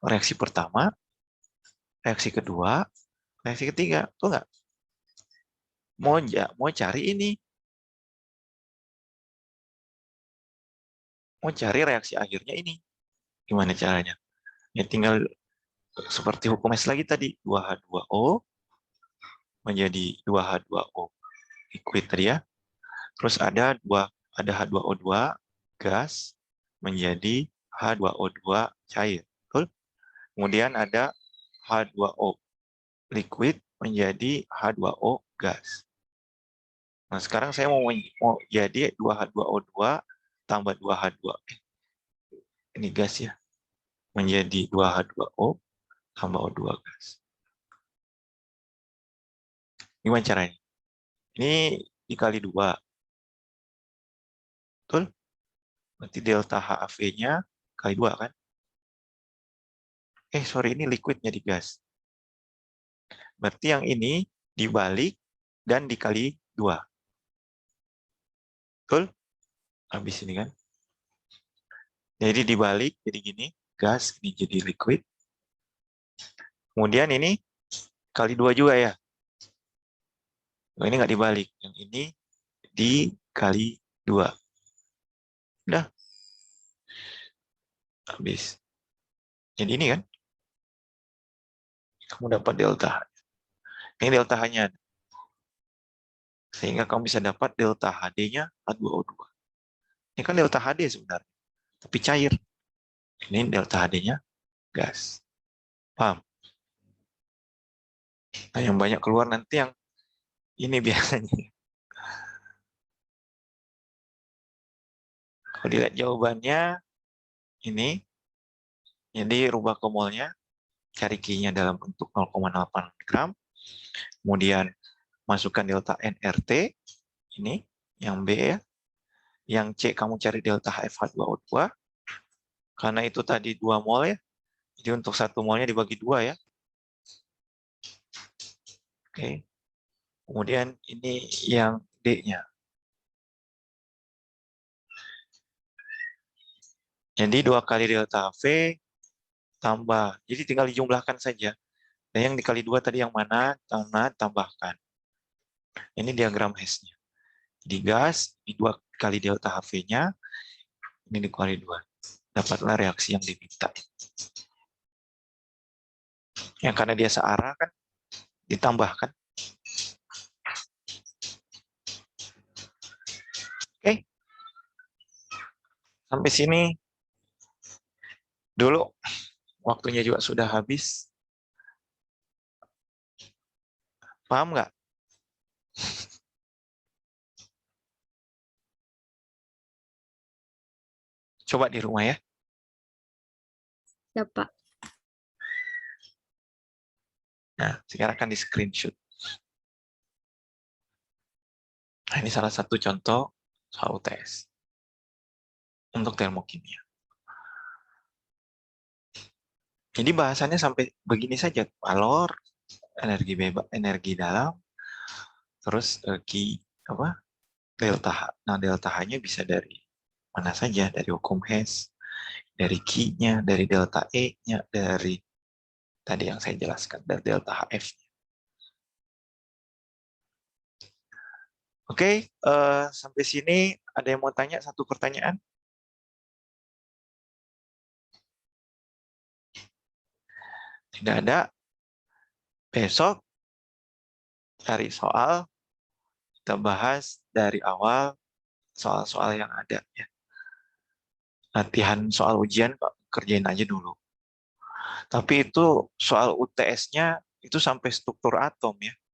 Reaksi pertama, reaksi kedua, reaksi ketiga. Tuh nggak? Mau cari ini. Mau cari reaksi akhirnya ini. Gimana caranya? Ya tinggal seperti hukum Hess lagi tadi. 2H2O menjadi 2H2O liquid tadi ya. Terus ada H2O2 gas menjadi H2O2 cair. Betul? Kemudian ada H2O liquid menjadi H2O gas. Nah, sekarang saya mau jadi 2H2O2 tambah 2H2. Ini gas ya. Menjadi 2H2O tambah O2 gas. Gimana caranya? Ini dikali 2. Betul? Berarti delta HAV-nya kali 2 kan? Sorry, ini liquid jadi gas. Berarti yang ini dibalik dan dikali 2. Betul? Habis ini kan? Jadi dibalik, jadi gini. Gas, ini jadi liquid. Kemudian ini kali 2 juga ya. Oh, ini nggak dibalik. Yang ini dikali 2. Udah. Habis. Jadi ini kan. Kamu dapat delta. Ini delta H-nya. Sehingga kamu bisa dapat delta HD-nya H2O2. Ini kan delta HD sebenarnya. Tapi cair. Ini delta HD-nya gas. Paham? Nah, yang banyak keluar nanti yang ini biasanya. Kalau dilihat jawabannya, ini. Jadi rubah ke molnya. Cari Q-nya dalam bentuk 0,08 gram. Kemudian masukkan delta nRT. Ini. Yang B ya. Yang C kamu cari delta HFH2O2. Karena itu tadi 2 mol ya. Jadi untuk 1 molnya dibagi 2 ya. Oke. Kemudian ini yang D-nya. Jadi 2 kali delta V tambah. Jadi tinggal dijumlahkan saja. Dan yang dikali 2 tadi yang mana? Tambahkan. Ini diagram Hess-nya. Di gas, di 2 kali delta HV-nya, ini dikali 2. Dapatlah reaksi yang diminta. Yang karena dia searah kan, ditambahkan. Sampai sini dulu, waktunya juga sudah habis. Paham nggak? Coba di rumah ya. Ya, Pak. Nah, sekarang akan di screenshot. Nah, ini salah satu contoh soal UTS untuk termokimia. Jadi bahasannya sampai begini saja, kalor, energi bebas, energi dalam, terus delta H. Nah, delta H-nya bisa dari mana saja, dari hukum Hess, dari Q-nya, dari delta E-nya, dari tadi yang saya jelaskan, dari delta HF. Oke, sampai sini ada yang mau tanya satu pertanyaan? Tidak ada. Besok cari soal, kita bahas dari awal soal-soal yang ada. Ya. Latihan soal ujian, Pak, kerjain aja dulu. Tapi itu soal UTS-nya itu sampai struktur atom ya.